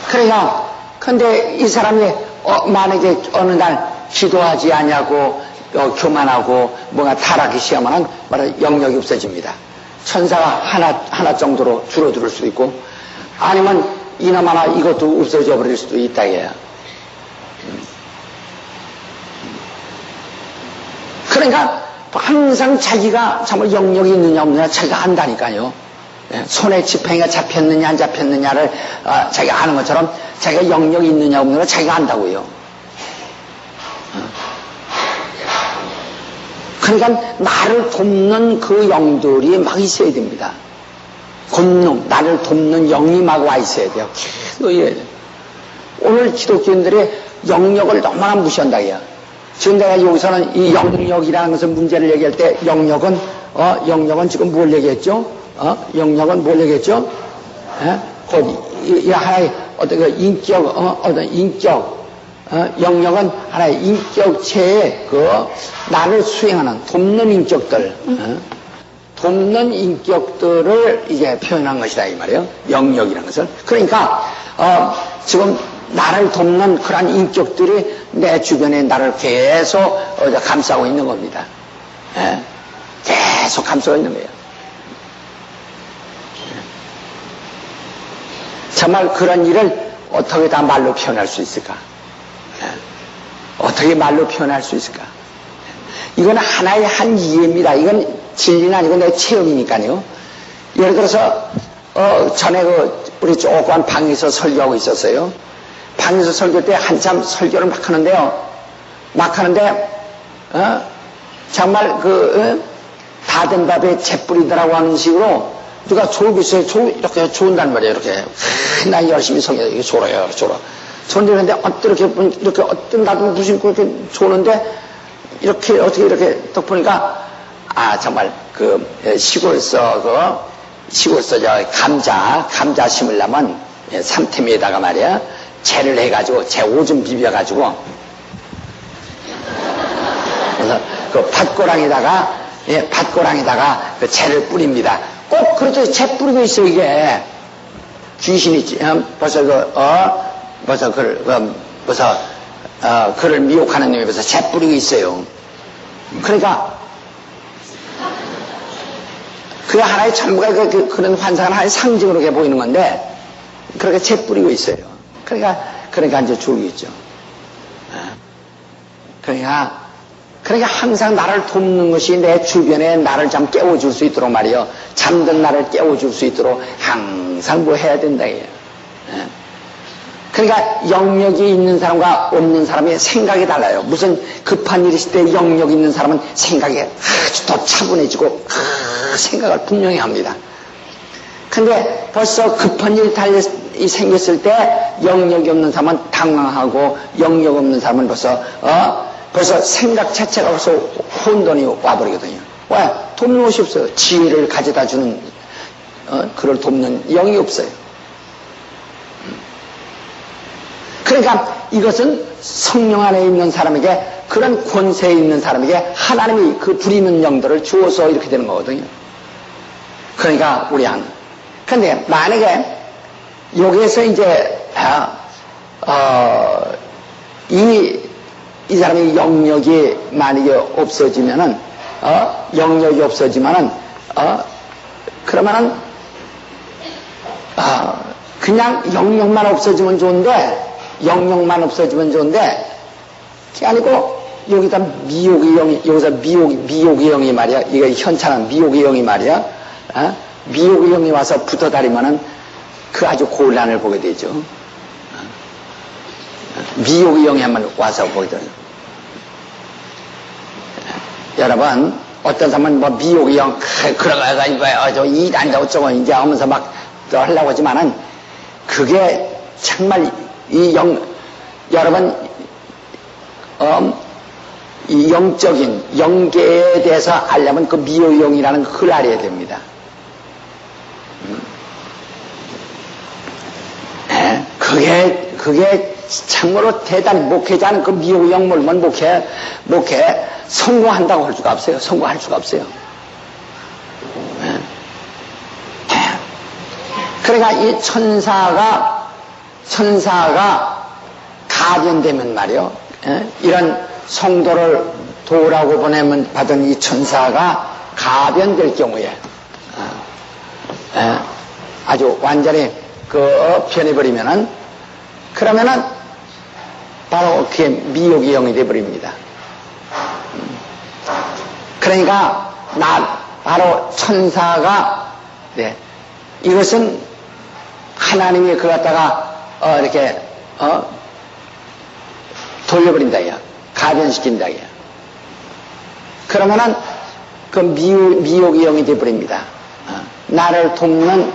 그러니까 근데 이 사람이 만약에 어느 날 기도하지 않냐고 교만하고 뭔가 타락이 시험하면 바로 영역이 없어집니다. 천사가 하나 정도로 줄어들 수도 있고 아니면 이나마나 이것도 없어져 버릴 수도 있다 이거야. 그러니까 항상 자기가 정말 영역이 있느냐 없느냐 자기가 안다니까요. 손에 지팡이가 잡혔느냐 안 잡혔느냐를 자기가 아는 것처럼 자기가 영역이 있느냐 없느냐 자기가 안다고요. 그러니까 나를 돕는 그 영들이 막 있어야 됩니다. 권능, 나를 돕는 영이 막 와 있어야 돼요. 계속 이래야 돼요. 오늘 기독교인들이 영역을 너무나 무시한다 이야. 지금 내가 여기서는 이 영역이라는 것을 문제를 얘기할 때 영역은 지금 뭘 얘기했죠? 영역은 뭘 얘기했죠? 곧 하나의 어떤 그 인격, 영역은 하나의 인격체의 나를 수행하는 돕는 인격들, 돕는 인격들을 이제 표현한 것이다 이 말이에요. 영역이라는 것을. 그러니까 지금 나를 돕는 그런 인격들이 내 주변에 나를 계속 감싸고 있는 겁니다. 계속 감싸고 있는 거예요. 정말 그런 일을 어떻게 다 말로 표현할 수 있을까? 어떻게 말로 표현할 수 있을까? 이건 하나의 한 이해입니다. 이건 진리는 아니고 내 체험이니까요. 예를 들어서 전에 우리 조그만 방에서 설교하고 있었어요. 방에서 설교 때 한참 설교를 막 하는데요. 막 하는데 정말 다 된 밥에 재 뿌리더라고 하는 식으로 누가 졸기서 이렇게 좋은단 말이에요. 이렇게 나 열심히 설교 이게 졸아요. 존재하는데 이렇게 어떤 나도 무슨 그렇게 조는데 이렇게 어떻게 이렇게 딱 보니까 정말 시골서 감자 심으려면 삼태미에다가 말이야 재를 해가지고 재 오줌 비벼가지고 그래서 그 밭고랑에다가 그 재를 뿌립니다. 꼭 그렇게 재 뿌리고 있어 이게 귀신이 벌써 그를 미혹하는 놈이 벌써 재 뿌리고 있어요. 그러니까 그게 하나의 전부가 그런 환상은 하나의 상징으로 보이는 건데 그렇게 재 뿌리고 있어요. 그러니까 이제 졸고 있죠. 그러니까 항상 나를 돕는 것이 내 주변에 나를 좀 깨워줄 수 있도록 말이요. 잠든 나를 깨워줄 수 있도록 항상 뭐 해야 된다. 그러니까 영역이 있는 사람과 없는 사람의 생각이 달라요. 무슨 급한 일이 있을 때 영역이 있는 사람은 생각이 아주 더 차분해지고 생각을 분명히 합니다. 근데 벌써 급한 일이 생겼을 때 영역이 없는 사람은 당황하고 영역 없는 사람은 벌써 생각 자체가 벌써 혼돈이 와버리거든요. 왜? 돕는 것이 없어요. 지혜를 가져다 주는 그를 돕는 영이 없어요. 그러니까 이것은 성령 안에 있는 사람에게, 그런 권세에 있는 사람에게 하나님이 그 부리는 영들을 주어서 이렇게 되는 거거든요. 그러니까 우리 안. 그런데 만약에 여기에서 이제 이 사람의 영역이 만약에 없어지면은 영역이 없어지면은 그러면은 그냥 영역만 없어지면 좋은데, 영역만 없어지면 좋은데, 그게 아니고, 여기다 미혹의 영이, 여기서 미혹의 영이 말이야. 이게 현찬한 미혹의 영이 말이야. 미혹의 영이 와서 붙어 다니면은 그 아주 곤란을 보게 되죠. 미혹의 영이 한번 와서 보게 돼요. 여러분, 어떤 사람은 뭐 미혹의 영, 그러가지고, 이단다 어쩌고, 이제 하면서 막 하려고 하지만은, 그게 정말 여러분, 이 영적인 영계에 대해서 알려면 그 미호영이라는 걸 알아야 됩니다. 그게 참으로 대단히 목회자는 그 미호영 몰면 목회 성공한다고 할 수가 없어요. 성공할 수가 없어요. 그러니까 이 천사가 가변되면 말이요. 이런 성도를 도우라고 받은 이 천사가 가변될 경우에 아주 완전히 변해버리면은, 그러면은 바로 그게 미혹의 영이 되어버립니다. 그러니까 바로 천사가 이것은 하나님이 그걸 갖다가 이렇게 돌려버린다 이야. 가변시킨다 이야. 그러면은 그 미혹의 영이 되어버립니다. 나를 돕는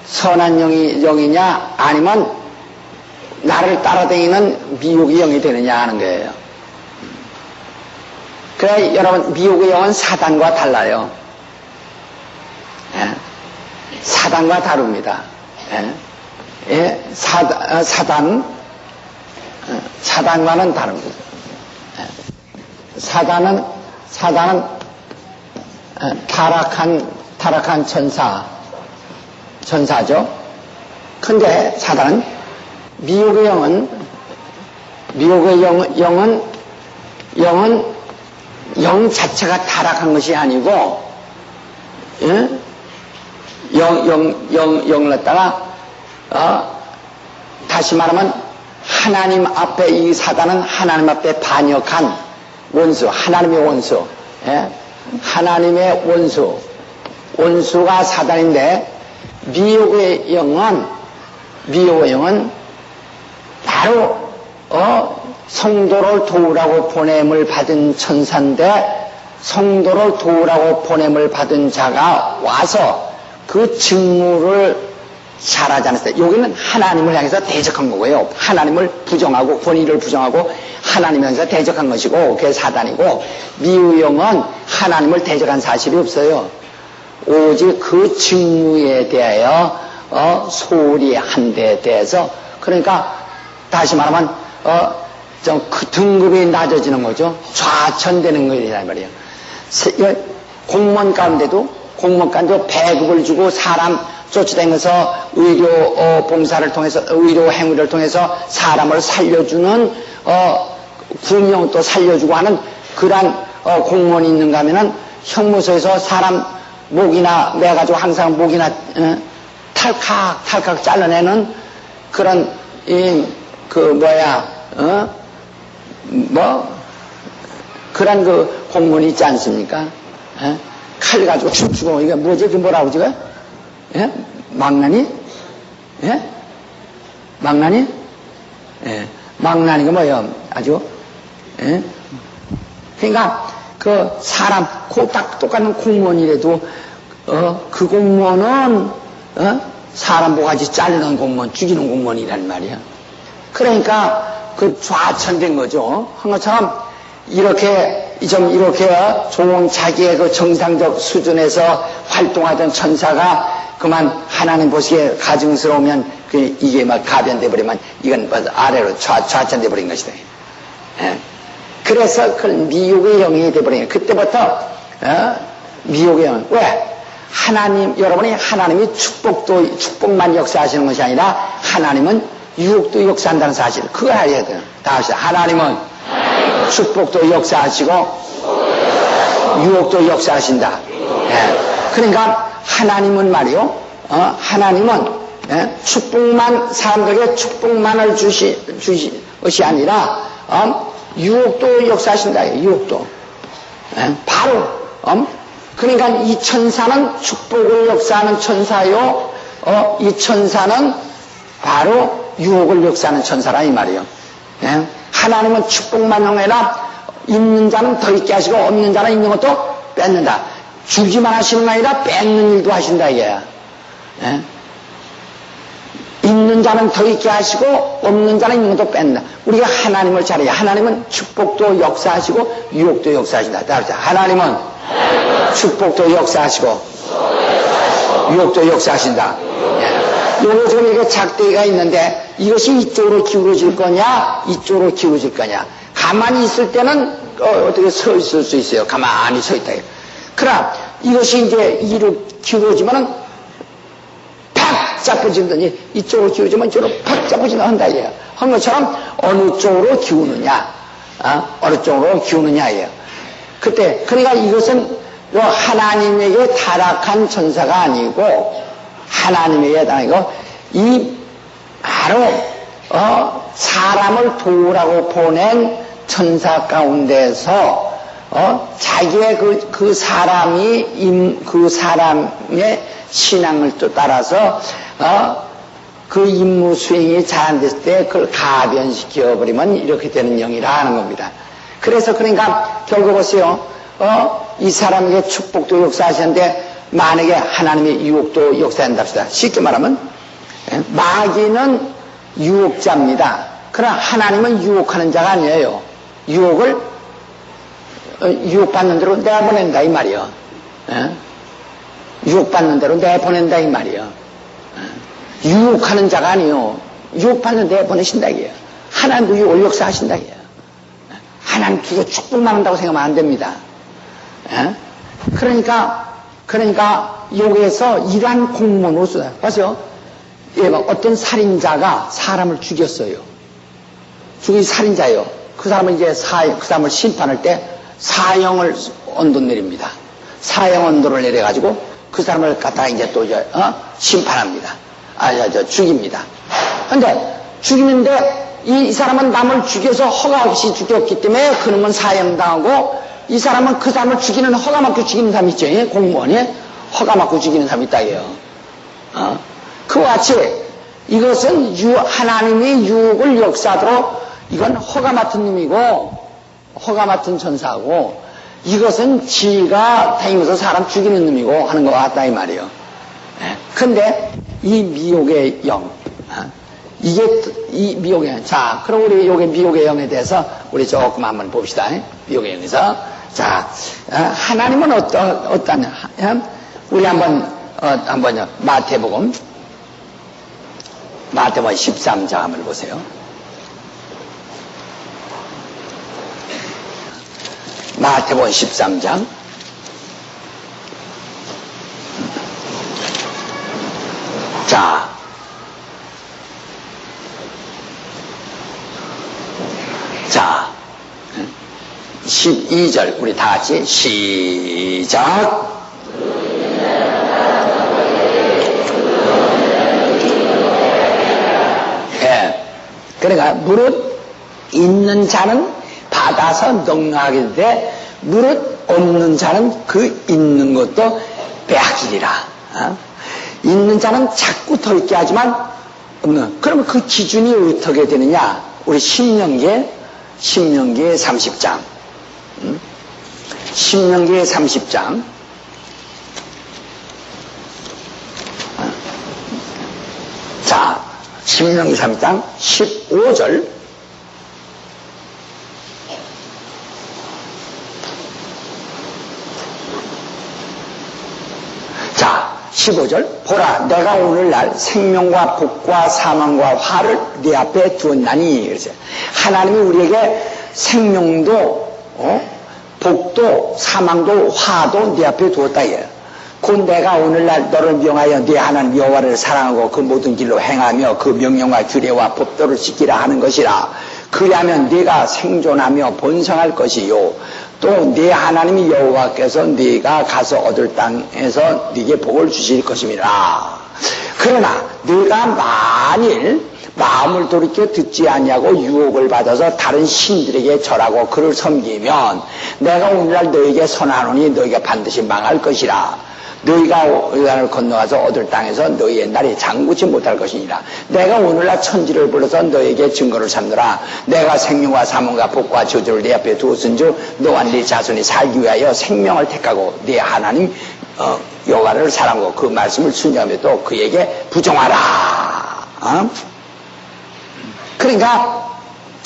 선한 영이냐 아니면 나를 따라다니는 미혹의 영이 되느냐 하는 거예요. 그래 여러분, 미혹의 영은 사단과 달라요. 사단과 다릅니다. 사단과는 다릅니다. 사단은 타락한 천사죠. 근데 사단은 미혹의 영은 영 자체가 타락한 것이 아니고, 영을 갖다가 다시 말하면 하나님 앞에, 이 사단은 하나님 앞에 반역한 원수, 하나님의 원수, 하나님의 원수가 사단인데, 미혹의 영은 바로 성도를 도우라고 보냄을 받은 천사인데, 성도를 도우라고 보냄을 받은 자가 와서 그 직무를 잘하지 않았어요. 여기는 하나님을 향해서 대적한 거고요. 하나님을 부정하고 권위를 부정하고 하나님을 향해서 대적한 것이고, 그게 사단이고, 미우영은 하나님을 대적한 사실이 없어요. 오직 그 직무에 대하여 소홀히 한 데 대해서, 그러니까 다시 말하면 좀 그 등급이 낮아지는 거죠. 좌천되는 거이란 말이에요. 공무원 가운데도 배급을 주고 사람 쫓아다니면서 의료 봉사를 통해서, 의료 행위를 통해서 사람을 살려주는 구명도 살려주고 하는 그러한 공무원이 있는가 하면은 형무소에서 사람 목이나 매가지고 항상 목이나 탈칵 잘라내는 그런 그런 그 공무원이 있지 않습니까? 칼 가지고 춤추고, 이게 뭐지? 그 뭐라고 지금? 망나니? 망나니? 예. 망나니가 뭐예요? 아주, 예? 그러니까, 그 사람, 딱 똑같은 공무원이라도, 그 공무원은, 사람 모가지 자르는 공무원, 죽이는 공무원이란 말이야. 그러니까, 그 좌천된 거죠. 한 것처럼, 이렇게 좋은 자기의 그 정상적 수준에서 활동하던 천사가 그만 하나님 보시기에 가증스러우면 이게 막 가변돼 버리면 이건 아래로 좌천돼 버린 것이다. 예. 그래서 그 미혹의 영이 돼 버린 거예요. 그때부터 미혹의 영. 왜? 여러분이 하나님이 축복만 역사하시는 것이 아니라 하나님은 유혹도 역사한다는 사실. 그걸 알아야 돼요. 다 합시다. 하나님은 축복도 역사하시고 유혹도 역사하신다. 예. 그러니까 하나님은 말이요. 하나님은 사람들에게 축복만을 주시 것이 아니라 유혹도 역사하신다. 유혹도. 바로 그러니까 이 천사는 축복을 역사하는 천사요. 이 천사는 바로 유혹을 역사하는 천사라 이 말이에요. 하나님은 축복만 아니라 있는 자는 더 있게 하시고 없는 자는 있는 것도 뺏는다. 주기만 하시는 게 아니라 뺏는 일도 하신다 이게야. 있는 자는 더 있게 하시고 없는 자는 있는 것도 뺀다. 우리가 하나님을 잘해야. 하나님은 축복도 역사하시고 유혹도 역사하신다. 하나님은 축복도 역사하시고 유혹도 역사하신다. 요거 지금 이게 작대기가 있는데 이것이 이쪽으로 기울어질 거냐 이쪽으로 기울어질 거냐. 가만히 있을 때는 어떻게 서 있을 수 있어요. 가만히 서 있다. 그러나 이것이 이제 이로 기울어지면은 팍 잡혀지더니 이쪽으로 기울어지면 이쪽으로 팍 잡혀진다 한다 이에요. 한 것처럼 어느 쪽으로 기우느냐 어느 쪽으로 기우느냐 이에요. 그때 그러니까 이것은 하나님에게 타락한 천사가 아니고 하나님에게 아니고 이 바로 사람을 도우라고 보낸 천사 가운데서 자기의 그 사람이 그 사람의 신앙을 또 따라서 그 임무 수행이 잘 안 됐을 때 그걸 가변시켜 버리면 이렇게 되는 영이라 하는 겁니다. 그래서 그러니까 결국 보세요. 이 사람에게 축복도 역사하시는데 만약에 하나님의 유혹도 역사한답시다. 쉽게 말하면 마귀는 유혹자입니다. 그러나 하나님은 유혹하는 자가 아니에요. 유혹받는 대로 내보낸다 이 말이요. 유혹받는 대로 내보낸다 이 말이요. 유혹하는 자가 아니요. 유혹받는 데 내보내신다 이게요. 하나님도 유혹을 역사하신다 이게요. 하나님 그거 축복만 한다고 생각하면 안 됩니다. 그러니까 여기에서 이러한 공무원으로 쓰다. 보세요. 어떤 살인자가 사람을 죽였어요. 죽인 살인자예요. 그 사람은 이제 그 사람을 심판할 때 사형 언도 내립니다. 사형 언도를 내려가지고 그 사람을 갖다가 이제 또 심판합니다. 죽입니다. 근데 죽이는데 이 사람은 남을 죽여서 허가 없이 죽였기 때문에 그놈은 사형당하고 이 사람은 그 사람을 죽이는 허가 맞고 죽이는 사람 있죠. 공무원이 허가 맞고 죽이는 사람이 있다 이게요. 그와 같이 이것은 하나님이 유혹을 역사하도록 이건 허가 맡은 놈이고 허가 맡은 천사고 이것은 지가 다니면서 사람 죽이는 놈이고 하는 것 같다 이 말이에요. 근데 이 미혹의 영 이게 이 미혹의 영. 자 그럼 우리 요게 미혹의 영에 대해서 우리 조금 한번 봅시다. 미혹의 영에서 자 하나님은 어떠냐 우리 한번요 마태복음 13장 한번 보세요. 마태복음 13장 자 12절 우리 다 같이 시작. 그러니까 무릇 있는 자는 받아서 넉넉하게 돼 무릇 없는 자는 그 있는 것도 빼앗기리라. 있는 자는 자꾸 더 있게 하지만 없는. 그러면 그 기준이 어떻게 되느냐? 우리 신명기의 30장. 신명기의 30장. 자, 신명기 30장 15절. 자, 15절. 보라, 내가 오늘날 생명과 복과 사망과 화를 네 앞에 두었나니. 그랬어요. 하나님이 우리에게 생명도, 복도, 사망도, 화도 네 앞에 두었다. 곧 내가 오늘날 너를 명하여 네 하나님 여호와를 사랑하고 그 모든 길로 행하며 그 명령과 규례와 법도를 지키라 하는 것이라. 그리하면 네가 생존하며 번성할 것이요. 또 네 하나님이 여호와께서 네가 가서 얻을 땅에서 네게 복을 주실 것임이라. 그러나 네가 만일 마음을 돌이켜 듣지 아니하고 유혹을 받아서 다른 신들에게 절하고 그를 섬기면 내가 오늘날 너에게 선하노니 너희가 반드시 망할 것이라. 너희가 요단을 건너가서 얻을 땅에서 너희의 날이 장구치 못할 것이니라. 내가 오늘날 천지를 불러서 너에게 증거를 삼노라. 내가 생명과 사망과 복과 저주를 네 앞에 두었은즉 너와 네 자손이 살기 위하여 생명을 택하고 네 하나님 여호와를 사랑하고 그 말씀을 순종하며 또 그에게 부정하라. 그러니까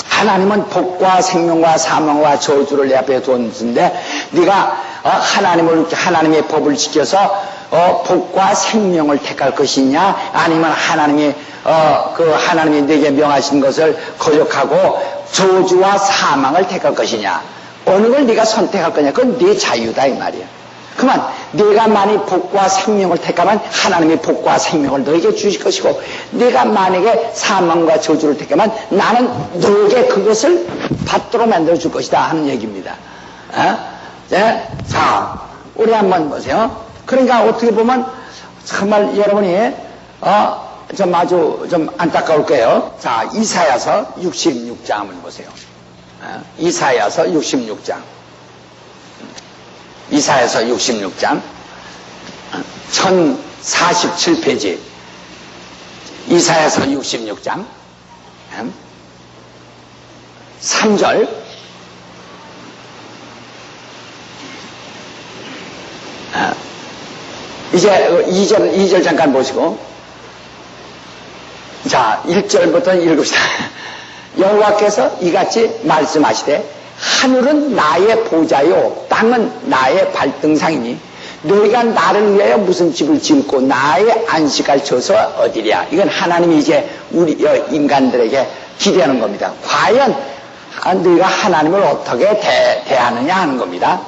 하나님은 복과 생명과 사망과 저주를 내 앞에 두었는데 네가 하나님의 법을 지켜서 복과 생명을 택할 것이냐, 아니면 하나님이 내게 명하신 것을 거역하고 저주와 사망을 택할 것이냐, 어느 걸 네가 선택할 거냐, 그건 네 자유다 이 말이야. 그만 네가 만약 복과 생명을 택하면 하나님이 복과 생명을 너에게 주실 것이고, 네가 만약에 사망과 저주를 택하면 나는 너에게 그것을 받도록 만들어 줄 것이다 하는 얘기입니다. 네? 자, 우리 한번 보세요. 그러니까 어떻게 보면 정말 여러분이 좀 아주 좀 안타까울 거예요. 자, 이사야서 66장 한번 보세요. 이사야서 66장. 이사야서 66장 1047페이지. 이사야서 66장 3절. 이제 2절 잠깐 보시고, 자, 1절부터 읽읍시다. 여호와께서 이같이 말씀하시되 하늘은 나의 보좌요 땅은 나의 발등상이니 너희가 나를 위하여 무슨 집을 짓고 나의 안식할 져서 어디랴. 이건 하나님이 이제 우리 인간들에게 기대하는 겁니다. 과연 너희가 하나님을 어떻게 대하느냐 하는 겁니다.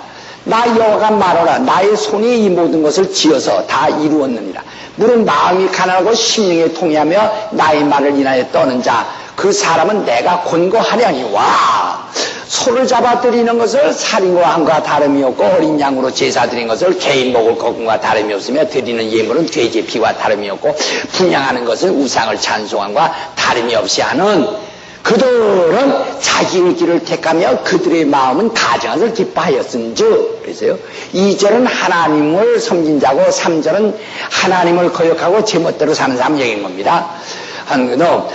나 여호와가 말하라. 나의 손이 이 모든 것을 지어서 다 이루었느니라. 물은 마음이 가난하고 심령이 통해하며 나의 말을 인하여 떠는 자, 그 사람은 내가 권고하려니와. 소를 잡아 드리는 것을 살인과 함과 다름이 없고 어린 양으로 제사 드리는 것을 개인 먹을 것과 다름이 없으며 드리는 예물은 돼지 피와 다름이 없고 분양하는 것은 우상을 찬송함과 다름이 없이 하는 그들은 자기의 길을 택하며 그들의 마음은 가증을 기뻐하였은즉. 그래서요, 2절은 하나님을 섬긴 자고 3절은 하나님을 거역하고 제멋대로 사는 사람 얘기인 겁니다.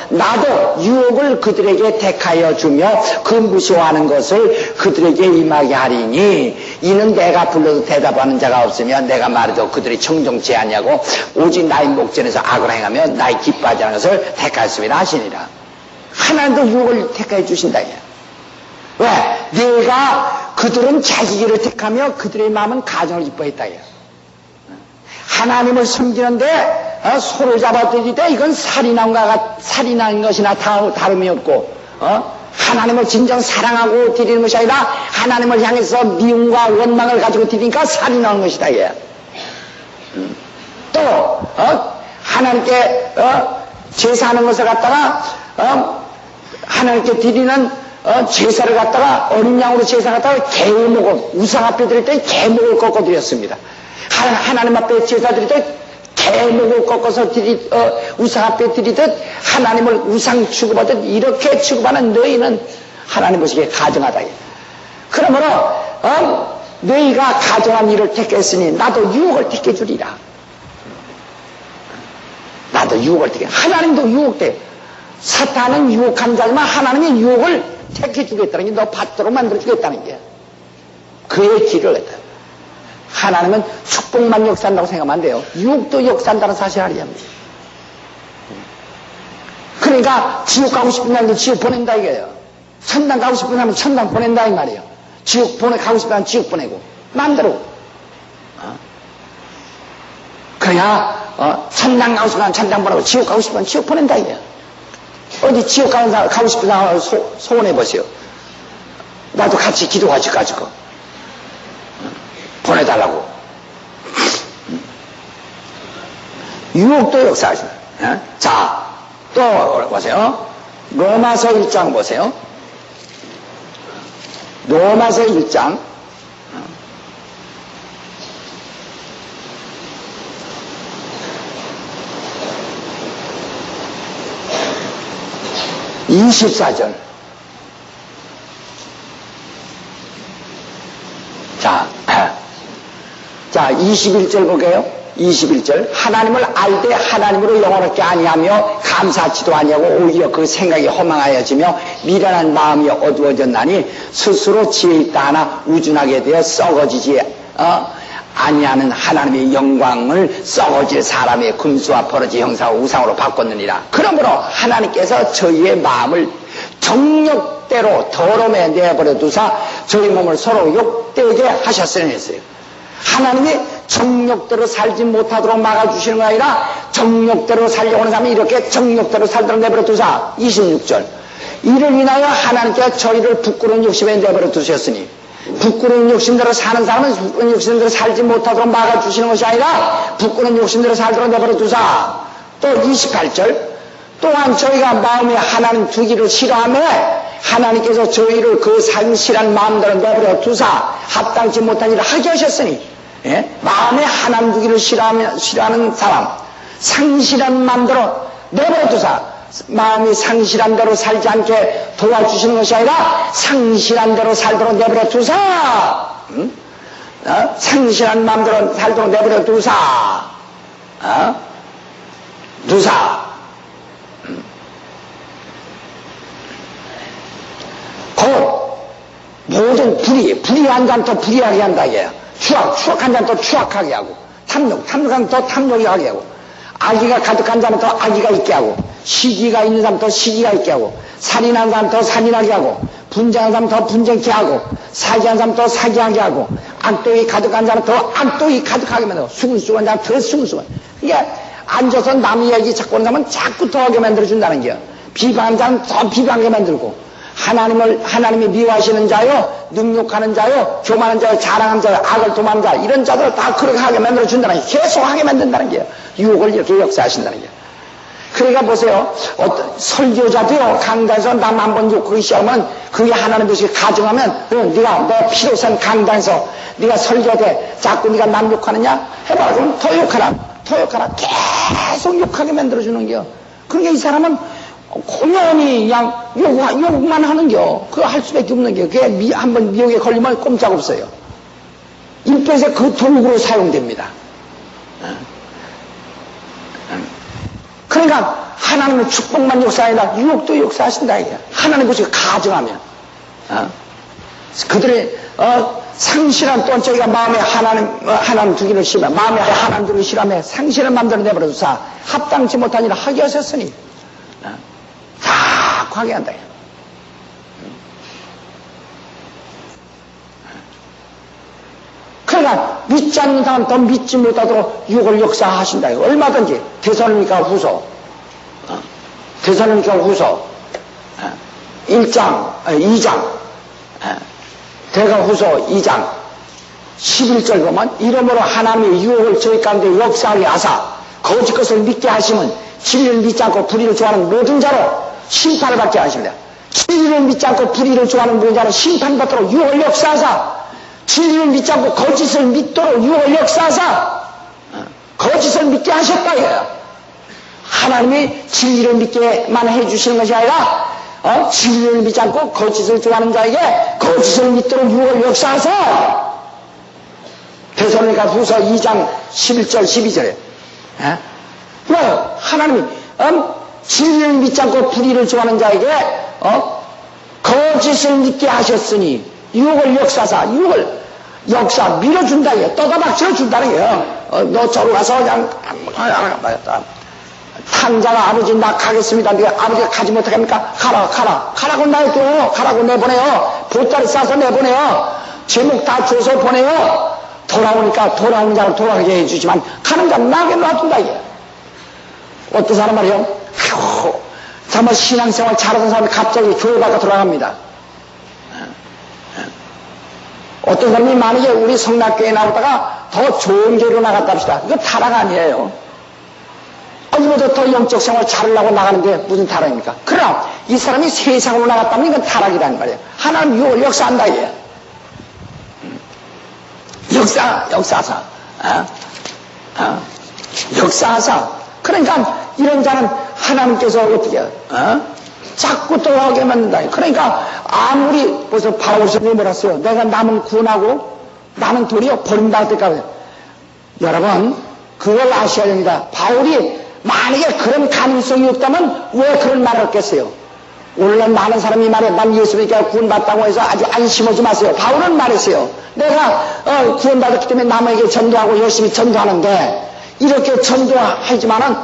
나도 유혹을 그들에게 택하여 주며 그 무시워하는 것을 그들에게 임하게 하리니 이는 내가 불러도 대답하는 자가 없으며 내가 말해도 그들이 청종치 아니하고 오직 나의 목전에서 악을 행하며 나의 기뻐하지 않은 것을 택하였음이라 하시니라. 하나님도 유혹을 택하여 주신다. 왜? 내가 그들은 자기 길을 택하며 그들의 마음은 가정을 기뻐했다. 하나님을 섬기는데 소를 잡아들이되 이건 살인한 것이나 다름이 없고 하나님을 진정 사랑하고 드리는 것이 아니라 하나님을 향해서 미움과 원망을 가지고 드리니까 살인하는 것이다. 또 하나님께 제사하는 것을 갖다가 하나님께 드리는 제사를 갖다가 어린 양으로 제사 갖다가 개목을 우상 앞에 드릴 때 개목을 꺾어 드렸습니다. 하나님 앞에 제사 드릴 때 개목을 꺾어서 우상 앞에 드리듯 하나님을 우상 취급하듯 이렇게 취급하는 너희는 하나님 보시기에 가증하다. 그러므로 너희가 가증한 일을 택했으니 나도 유혹을 택해 주리라. 나도 유혹을 택해. 하나님도 유혹돼. 사탄은 유혹한 자지만 하나님이 유혹을 택해 주겠다는 게, 너 받도록 만들어 주겠다는 게 그의 길을 했다. 하나님은 축복만 역사한다고 생각하면 안 돼요. 유혹도 역사한다는 사실을 알아야 합니다. 그러니까 지옥 가고 싶은 사람도 지옥 보낸다 이거예요. 천당 가고 싶은 사람은 천당 보낸다 이 말이에요. 지옥 가고 싶은 사람은 지옥 보내고 마음대로. 그래야 천당 가고 싶은 사람은 천당 보내고 지옥 가고 싶은 사람은 지옥 보낸다 이거예요. 어디 지옥 가고 싶은 사람을 소원해 보세요. 나도 같이 기도하시가지고 보내달라고. 유혹도 역사하시네. 자, 또 보세요. 로마서 1장 보세요. 로마서 1장 24절. 자, 21절 보게요. 21절. 하나님을 알되 하나님으로 영원롭게 아니하며 감사하지도 아니하고 오히려 그 생각이 허망하여지며 미련한 마음이 어두워졌나니 스스로 지혜 있다 하나 우준하게 되어 썩어지지 아니하는 하나님의 영광을 썩어질 사람의 금수와 버러지 형상과 우상으로 바꿨느니라. 그러므로 하나님께서 저희의 마음을 정욕대로 더러움에 내버려 두사 저희 몸을 서로 욕되게 하셨으니 했어요. 하나님이 정욕대로 살지 못하도록 막아주시는 게 아니라 정욕대로 살려고 하는 사람이 이렇게 정욕대로 살도록 내버려 두사. 26절. 이를 인하여 하나님께서 저희를 부끄러운 욕심에 내버려 두셨으니 부끄러운 욕심대로 사는 사람은 부끄러운 욕심대로 살지 못하도록 막아주시는 것이 아니라 부끄러운 욕심대로 살도록 내버려 두사. 또 28절. 또한 저희가 마음에 하나님 두기를 싫어하며 하나님께서 저희를 그 상실한 마음대로 내버려 두사 합당치 못한 일을 하게 하셨으니, 마음에 하나님 두기를 싫어하는 사람, 상실한 마음대로 내버려 두사 마음이 상실한 대로 살지 않게 도와주시는 것이 아니라 상실한 대로 살도록 내버려 두사. 상실한 마음대로 살도록 내버려 두사. 곧 모든 불의한 자는 더 불의하게 한다 이게요. 추악한 자는 더 추악하게 하고, 탐욕한 자는 더 탐욕하게 하고, 악의가 가득한 자는 더 악의가 있게 하고, 시기가 있는 사람 더 시기가 있게 하고, 살인한 사람 더 살인하게 하고, 분쟁한 사람 더 분쟁케 하고, 사기한 사람 더 사기하게 하고, 악독이 가득한 자는 더 악독이 가득하게 만들고, 수근수근 자는 더 수근수근. 이게 앉아서 남 이야기 자꾸 하는 사람은 자꾸 더 하게 만들어준다는 게요. 비방하는 자는 더 비방하게 만들고, 하나님이 미워하시는 자요, 능욕하는 자요, 교만한 자요, 자랑하는 자요, 악을 도모하는 자, 이런 자들을 다 그렇게 하게 만들어준다는 게, 계속 하게 만든다는 게요. 유혹을 이렇게 역사하신다는 게. 그러니까 보세요. 설교자도요, 강단에서 남 한번 욕하기 시작하면, 그게 하나님 뜻이 가정하면, 네가 너 피로선 강단에서 네가 설교대, 자꾸 네가 남 욕하느냐? 해봐. 그럼 더 욕하라. 계속 욕하게 만들어주는 게요. 그러니까 이 사람은 고연히 그냥 욕만 하는겨. 그거 할 수밖에 없는 겨. 그게 한번 미혹에 걸리면 꼼짝없어요. 인터넷에 그 도구로 사용됩니다. 그러니까 하나님의 축복만 역사하니라 유혹도 역사하신다 이게. 하나님 것이 가정하면 그들의 상실한 또한 저희가 마음에 하나님 두기를 싫어하며 마음에 하나님 두기를 싫어하며 상실한 마음대로 내버려두사 합당치 못한 일을 하게 하셨으니 자꾸 하게 한다. 그러니까 믿지 않는 사람 더 믿지 못하도록 유혹을 역사하신다. 얼마든지. 데살로니가 후서 2장 대가 후서 2장 11절 보면 이러므로 하나님의 유혹을 저희 가운데 역사하게 하사 거짓 것을 믿게 하시면 진리를 믿지 않고 불의를 좋아하는 모든 자로 심판을 받게 하십니다. 진리를 믿지 않고 불의를 좋아하는 모든 자로 심판받도록 유혹을 역사하사 진리를 믿지 않고 거짓을 믿도록 유혹을 역사하사 거짓을 믿게 하셨다 이거예요. 하나님이 진리를 믿게만 해주시는 것이 아니라 진리를 믿지 않고 거짓을 좋아하는 자에게 거짓을 믿도록 유혹을 역사하사 데살로니가 후서 2장 11절 12절에 왜? 하나님이 진리를 믿지 않고 불의를 좋아하는 자에게 거짓을 믿게 하셨으니 유혹을 역사사, 유혹을 역사 밀어준다 이게 떠다박쳐 준다는 거예요. 너 저로 가서 그냥 탕자가 아버지 나 가겠습니다. 네가 아버지가 가지 못하겠습니까? 가라고 놔둬. 가라고 내보내요. 보따리 싸서 내보내요. 제목 다 줘서 보내요. 돌아오니까 돌아오는 자를 돌아가게 해주지만 가는 자는 나게 놔둔다 이게. 어떤 사람 말이에요? 아이고 정말 신앙생활 잘하던 사람이 갑자기 교회 밖에 돌아갑니다. 어떤 사람이 만약에 우리 성락교회에 나오다가 더 좋은 교회로 나갔다 합시다. 이거 타락 아니에요. 이보다 더 영적 생활 잘하려고 나가는데 무슨 타락입니까? 그러나 이 사람이 세상으로 나갔다면 이건 타락이라는 말이에요. 하나님 유혹을 역사한다 이게. 역사하사. 역사하사. 그러니까 이런 자는 하나님께서 어떻게 자꾸 돌아오게 만든다. 그러니까 아무리 벌써 바울 선생님이 뭐라 했어요? 내가 남은 구원하고 나는 도리어 버림받을까. 여러분 그걸 아셔야 됩니다. 바울이 만약에 그런 가능성이 없다면 왜 그런 말을 했겠어요? 오늘날 많은 사람이 말해 난 예수 믿게 구원받다고 해서 아주 안심하지 마세요. 바울은 말했어요. 내가 구원받았기 때문에 남에게 전도하고 열심히 전도하는데 이렇게 전도하지만은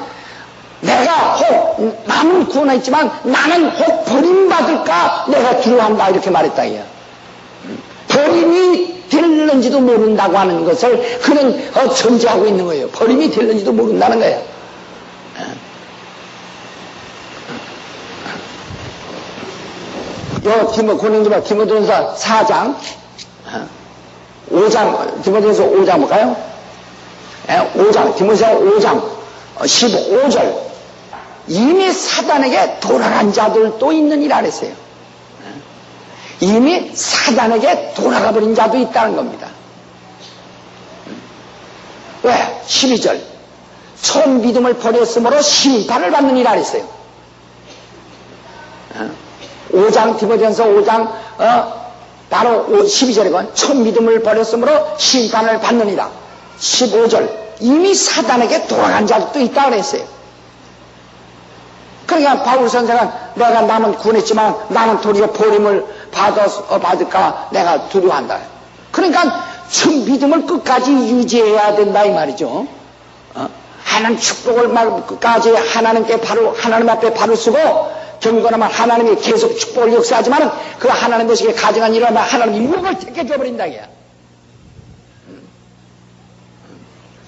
내가 혹 남은 구원했지만 나는 혹 버림받을까 내가 두려워한다 이렇게 말했다 이야. 버림이 될는지도 모른다고 하는 것을 그는 전제하고 있는 거예요. 버림이 될는지도 모른다는 거예요. 디모데전서 4장 5장 디모데전서 5장 볼까요? 5장 디모데전서 5장 15절 이미 사단에게 돌아간 자들도 있느니라 그랬어요. 이미 사단에게 돌아가 버린 자도 있다는 겁니다. 왜? 12절 처음 믿음을 버렸으므로 심판을 받느니라 그랬어요. 5장 디모데전서 5장 바로 12절이건 처음 믿음을 버렸으므로 심판을 받느니라. 15절 이미 사단에게 돌아간 자도 있다고 그랬어요. 그러니까 바울 선생은 내가 남은 구원했지만 나는 도리어 버림을 받을까 내가 두려워한다. 그러니까 처음 믿음을 끝까지 유지해야 된다 이 말이죠. 하나님 축복을 끝까지 하나님 앞에 바로 쓰고 경건하면 하나님이 계속 축복을 역사하지만 그 하나님 되시게 가정한 일을 하면 하나님이 유혹을 택해 줘버린다 이게.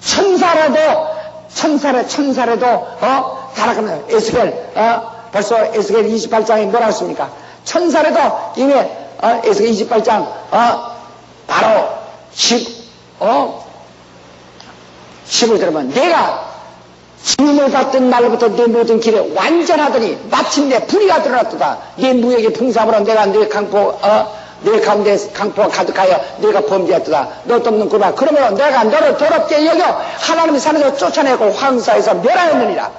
천사라도 타락하면 에스겔 벌써 에스겔 28장에 뭐라 했습니까? 천사라도 이미 에스겔 28장 바로 10을 들으면 내가 주님을 받던 날부터 내 모든 길에 완전하더니 마침내 불의가 드러났도다. 내 무역의 풍사으로 내가 내 가운데 강포가 가득하여 내가 범죄했도다. 너 덮는 구나. 그러므로 내가 너를 더럽게 여겨 하나님의 산에서 쫓아내고 황사에서 멸하였느니라.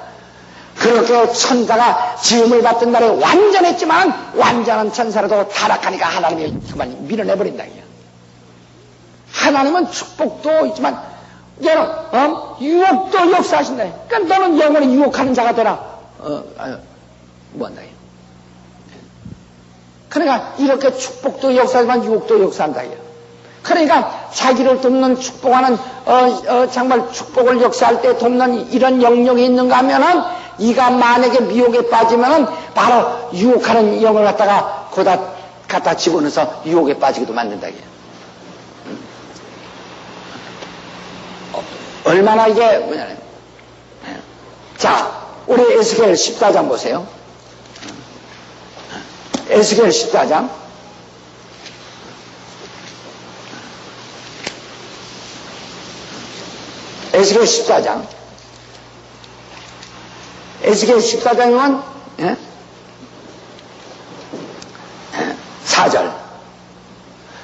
그렇게 천사가 지음을 받던 날에 완전했지만 완전한 천사라도 타락하니까 하나님이 그만 밀어내버린다. 하나님은 축복도 있지만 유혹도 역사하신다. 그러니까 너는 영원히 유혹하는 자가 되라. 뭐한다. 그러니까 이렇게 축복도 역사하지만 유혹도 역사한다. 그러니까 자기를 돕는 축복하는 정말 축복을 역사할 때 돕는 이런 영역이 있는가 하면은 이가 만약에 미혹에 빠지면은 바로 유혹하는 영을 갖다 집어넣어서 유혹에 빠지기도 만든다. 얼마나 이게 뭐냐면 자 우리 에스겔 14장 보세요. 에스겔 14장 에스겔 14장 에스겔 14장이면 4절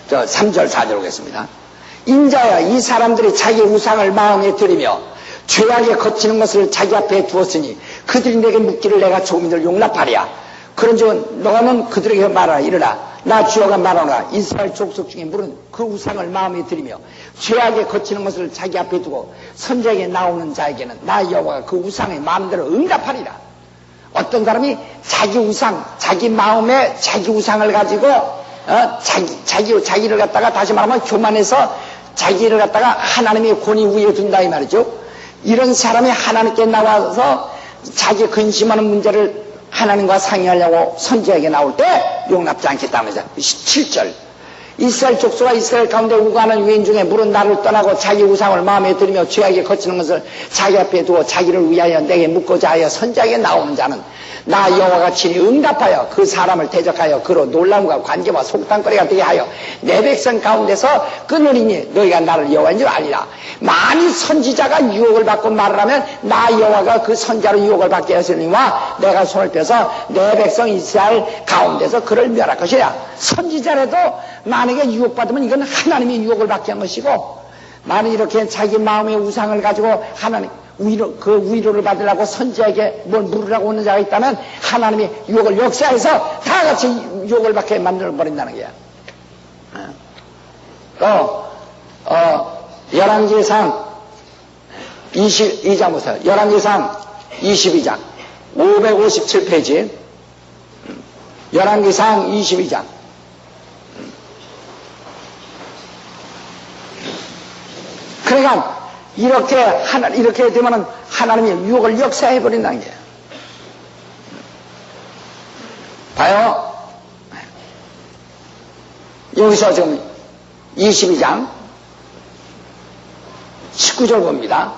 3절 4절 오겠습니다. 인자야 이 사람들이 자기 우상을 마음에 들이며 죄악에 거치는 것을 자기 앞에 두었으니 그들이 내게 묻기를 내가 조민을 용납하랴. 그런즉 너는 그들에게 말하라. 이르라 나 주여가 말하노라. 이스라엘 족속 중에 물은 그 우상을 마음에 들이며 죄악에 거치는 것을 자기 앞에 두고 선지자에게 나오는 자에게는 나 여호와가 그 우상의 마음대로 응답하리라. 어떤 사람이 자기 우상, 자기 마음에 자기 우상을 가지고 자기를 갖다가 다시 말하면 교만해서 자기를 갖다가 하나님의 권위 위에 둔다 이 말이죠. 이런 사람이 하나님께 나와서 자기 근심하는 문제를 하나님과 상의하려고 선지자에게 나올 때 용납지 않겠다면서 7절 이스라엘 족속과 이스라엘 가운데 우고하는 유인 중에 물은 나를 떠나고 자기 우상을 마음에 들이며 죄악에 거치는 것을 자기 앞에 두고 자기를 위하여 내게 묻고자 하여 선지자에게 나오는 자는 나 여호와가 친히 응답하여 그 사람을 대적하여 그로 놀람과 관계와 속담거리가 되게 하여 내 백성 가운데서 끊으리니 너희가 나를 여호와인 줄 알리라. 만일 선지자가 유혹을 받고 말을 하면 나 여호와가 그 선지자로 유혹을 받게 하시니와 내가 손을 펴서 내 백성 이스라엘 가운데서 그를 멸할 것이라. 선지자라도 만약에 유혹받으면 이건 하나님이 유혹을 받게 한 것이고, 만일 이렇게 자기 마음의 우상을 가지고 하나님 그 위로를 받으려고 선지자에게 뭘 물으라고 오는 자가 있다면 하나님이 유혹을 역사해서 다 같이 유혹을 받게 만들어버린다는 거야. 또 열왕기상 22장 보세요. 열왕기상 22장 557페이지 열왕기상 22장 그러니까 이렇게 되면은 하나님이 유혹을 역사해버린다는 거예요. 봐요. 여기서 지금 22장 19절 봅니다.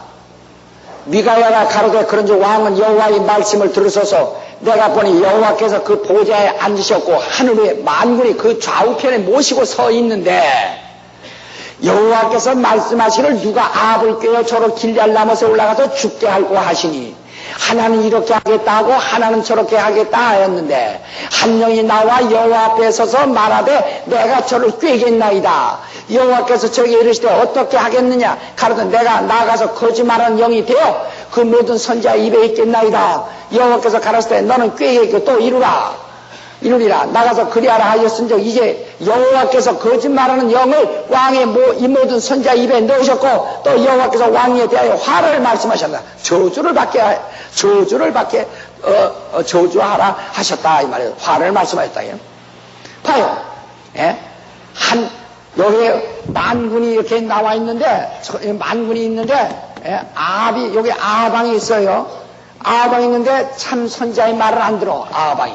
미가야가 가로되 그런즉 왕은 여호와의 말씀을 들으소서. 내가 보니 여호와께서 그 보좌에 앉으셨고 하늘의 만군이 그 좌우편에 모시고 서 있는데, 여호와께서 말씀하시기를 누가 아합을 꾀어 저로 길리앗 나못에 올라가서 죽게 하고 하시니, 하나는 이렇게 하겠다 하고 하나는 저렇게 하겠다 하였는데, 한 영이 나와 여호와 앞에 서서 말하되 내가 저를 꾀겠나이다. 여호와께서 저에게 이르시되 어떻게 하겠느냐. 가로되 내가 나가서 거짓말하는 영이 되어 그 모든 선지자 입에 있겠나이다. 여호와께서 가라사대 너는 꾀겠고 또 이루리라. 나가서 그리하라 하였은즉 이제 여호와께서 거짓말하는 영을 왕의 이 모든 선지자 입에 넣으셨고, 또 여호와께서 왕에 대하여 화를 말씀하셨다. 저주하라 하셨다 이 말이에요. 화를 말씀하셨다. 봐요. 예? 여기 만군이 이렇게 나와 있는데, 만군이 있는데, 예? 여기 아합왕이 있어요. 아합왕이 있는데 참 선지자의 말을 안 들어. 아합왕이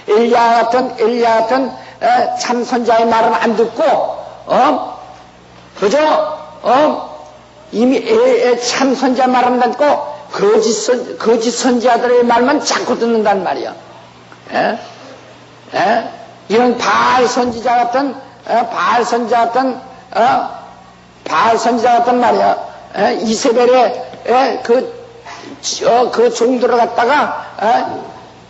엘리야 같은 참 선지자의 말은 안 듣고, 이미 참 선지자 말은 안 듣고 거짓 선지자들의 말만 자꾸 듣는단 말이야. 이런 바알 선지자 같은 말이야. 이세벨의 그 종들을 갖다가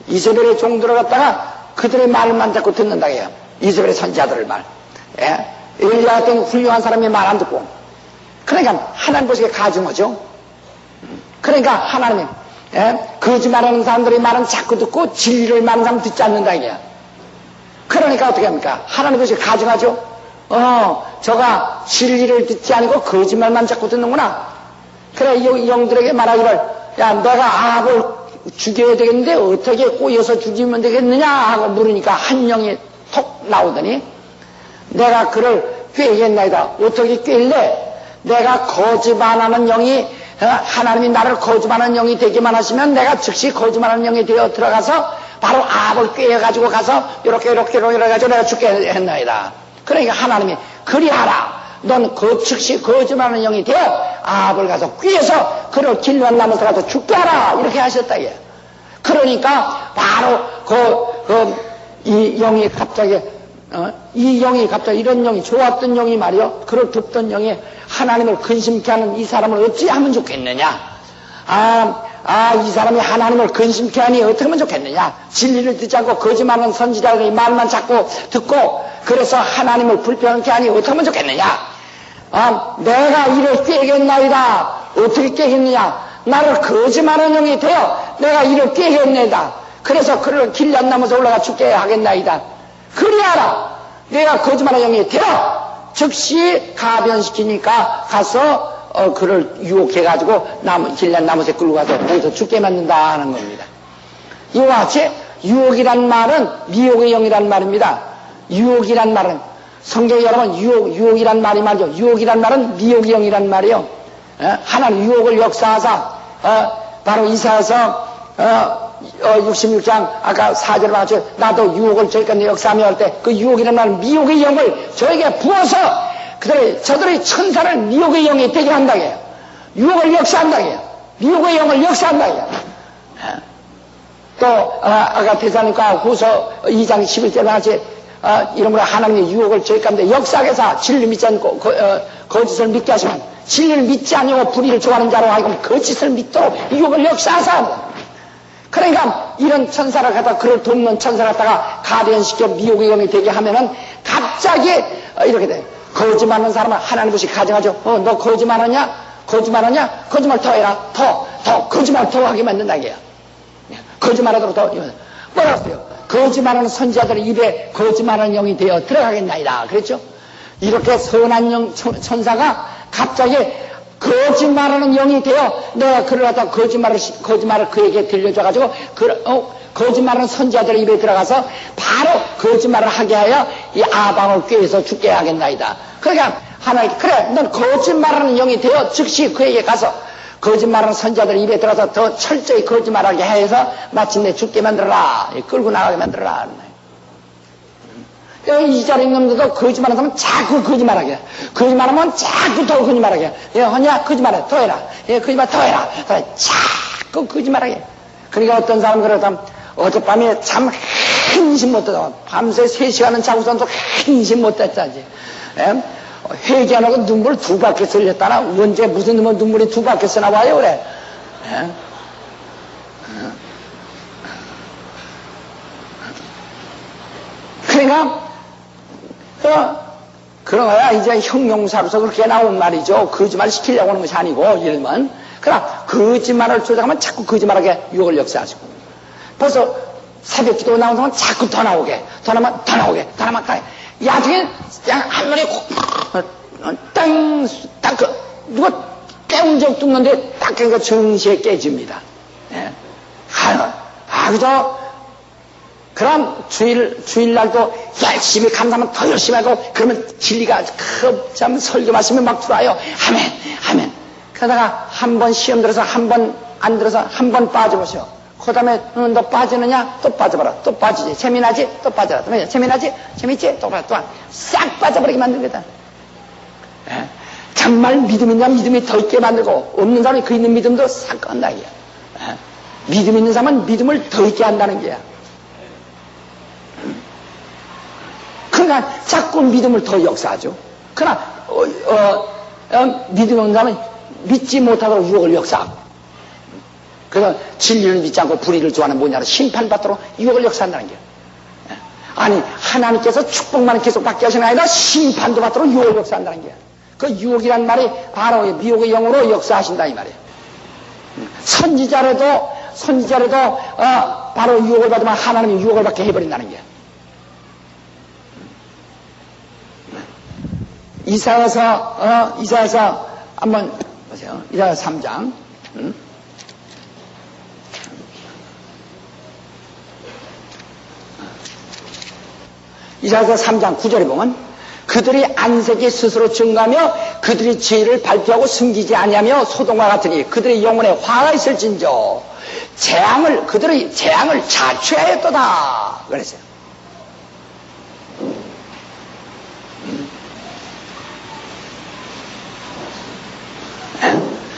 이세벨의 종들을 갖다가 그들의 말만 자꾸 듣는다 해요. 이세벨의 선지자들의 말. 엘리야 같은 훌륭한 사람의 말 안 듣고. 그러니까 하나님 보시기에 가증하죠. 그러니까 하나님이 거짓말하는 사람들의 말은 자꾸 듣고 진리를 말하는 사람 듣지 않는다 이게야. 그러니까 어떻게 합니까? 하나님 보시기에 가증하죠. 저가 진리를 듣지 않고 거짓말만 자꾸 듣는구나. 그래 이 영들에게 말하기를, 야 내가 아합을 죽여야 되겠는데 어떻게 꼬여서 죽이면 되겠느냐 하고 물으니까 한 영이 톡 나오더니, 내가 그를 꾀겠나이다. 어떻게 꾀일래? 내가 거짓말하는 영이, 하나님이 나를 거짓말하는 영이 되기만 하시면 내가 즉시 거짓말하는 영이 되어 들어가서 바로 아합을 꾀어가지고 가서 이렇게 해가지고 내가 죽게 했나이다. 그러니까 하나님이 그리하라. 넌 즉시 거짓말하는 영이 되어 아합을 가서 꾀어서 그를 길르앗 나무에서 가서 죽게 하라. 이렇게 하셨다. 얘. 그러니까 바로 이 영이 갑자기 이런 영이, 좋았던 영이 말이요, 그를 듣던 영이 하나님을 근심케 하는 이 사람을 어찌 하면 좋겠느냐. 이 사람이 하나님을 근심케 하니 어떻게 하면 좋겠느냐. 진리를 듣지 않고 거짓말하는 선지자들의 말만 자꾸 듣고 그래서 하나님을 불편케 하니 어떻게 하면 좋겠느냐. 내가 이를 꾀겠나이다. 어떻게 꾀겠느냐. 나를 거짓말하는 영이 되어 내가 이를 꾀겠나이다. 그래서 그를 길앗 나무에서 올라가 죽게 하겠나이다. 그리하라. 내가 거짓말하는 영이 되어 즉시 가변시키니까 가서 그를 유혹해가지고 길란 나무새 끌고 가서 거기서 죽게 만든다 하는 겁니다. 이와 같이 유혹이란 말은 미혹의 영이란 말입니다. 유혹이란 말은 성경에 여러분 유혹이란 말이 말이죠. 유혹이란 말은 미혹의 영이란 말이요. 하나님 유혹을 역사하사 바로 이사야서 66장 아까 4절에 말했죠. 나도 유혹을 저희가 역사하며 할 때 그 유혹이란 말은 미혹의 영을 저에게 부어서 저들의 천사를 미혹의 영이 되게 한다고 해요. 유혹을 역사한다고 해요. 미혹의 영을 역사한다고 해요. 또 아까 데살로니가 후서 2장 11절에 말했지. 이러므로 하나님의 유혹을 저희 가운데 역사하게 해서 진리를 믿지 않고 거짓을 믿게 하시면 진리를 믿지 아니하고 불의를 좋아하는 자로 하여금 거짓을 믿도록 유혹을 역사하사. 그러니까 이런 천사를 갖다가 그를 돕는 천사를 갖다가 가련시켜 미혹의 영이 되게 하면은 갑자기 이렇게 돼. 거짓말하는 사람은 하나님 없이 가정하죠. 너 거짓말하냐? 거짓말 더 해라. 더 거짓말 더 하게 만든다 이게요. 거짓말하도록 더 뭐라고 해요? 거짓말하는 선지자들의 입에 거짓말하는 영이 되어 들어가겠나이다. 그랬죠? 이렇게 선한 영 천사가 갑자기 거짓말하는 영이 되어 내가 그를 갖다 거짓말을 그에게 들려줘가지고 거짓말하는 선지자들의 입에 들어가서 바로 거짓말을 하게 하여 이 아방을 꾀해서 죽게 하겠나이다. 그러니까 하나님 그래 넌 거짓말하는 영이 되어 즉시 그에게 가서 거짓말하는 선지자들 입에 들어서 더 철저히 거짓말하게 해서 마침내 죽게 만들어라. 끌고 나가게 만들어라. 이 자리에 있는 놈들도 거짓말하는 사람은 자꾸 거짓말하게. 거짓말하면 자꾸 더 거짓말하게. 하냐? 거짓말해. 더 해라. 거짓말 더 해라. 자꾸 거짓말하게. 그러니까 어떤 사람은 그러다 어젯밤에 잠 한심 못 자고 밤새 3시간은 자고서도 한심 못 잤지. 회개 안 하고 눈물 2바퀴 흘렸다나 언제 무슨 눈물이 2바퀴 나와요 그래. 그러니까 그런 거야. 이제 형용사로서 그렇게 나온 말이죠. 거짓말 시키려고 하는 것이 아니고 이러면 그러나 거짓말을 조작하면 자꾸 거짓말하게 유혹을 역사하시고 벌써 새벽 기도 나온 사람은 자꾸 더 나오게 더 나오게 야중에 그냥 한 번에 딱 누가 깨운 적도 없는데 딱 그러니까 정시에 깨집니다. 그저 그럼 주일날도 열심히 감사하면 더 열심히 하고 그러면 진리가 참 설교 말씀이 막 들어와요. 아멘. 그러다가 한 번 시험 들어서 한 번 안 들어서 한 번 빠져보세요. 그 다음에 너 빠지느냐? 또 빠져봐라. 또 빠지지. 재미나지? 또 빠져라. 재미나지? 재밌지? 또 싹 빠져버리게 만듭니다. 정말 믿음 있냐? 믿음이 더 있게 만들고 없는 사람이 그 있는 믿음도 싹 건다. 믿음 있는 사람은 믿음을 더 있게 한다는 게야. 그러니까 자꾸 믿음을 더 역사하죠. 그러나 믿음 없는 사람은 믿지 못하도록 유혹을 역사하고 그래서 진리를 믿지 않고 불의를 좋아하는 뭐냐로 심판받도록 유혹을 역사한다는 거예요. 아니 하나님께서 축복만 계속 받게 하시는 게 아니라 심판도 받도록 유혹을 역사한다는 거예요. 그 유혹이란 말이 바로 미혹의 영으로 역사하신다 이 말이에요. 선지자라도 바로 유혹을 받으면 하나님이 유혹을 받게 해버린다는 거예요. 이사야서 한번 보세요. 이사야서 3장. 이사야서 3장 9절에 보면 그들이 안색이 스스로 증가하며 그들이 죄를 발표하고 숨기지 아니하며 소돔과 같으니 그들의 영혼에 화가 있을진저 그들의 재앙을 자초하였도다 그랬어요.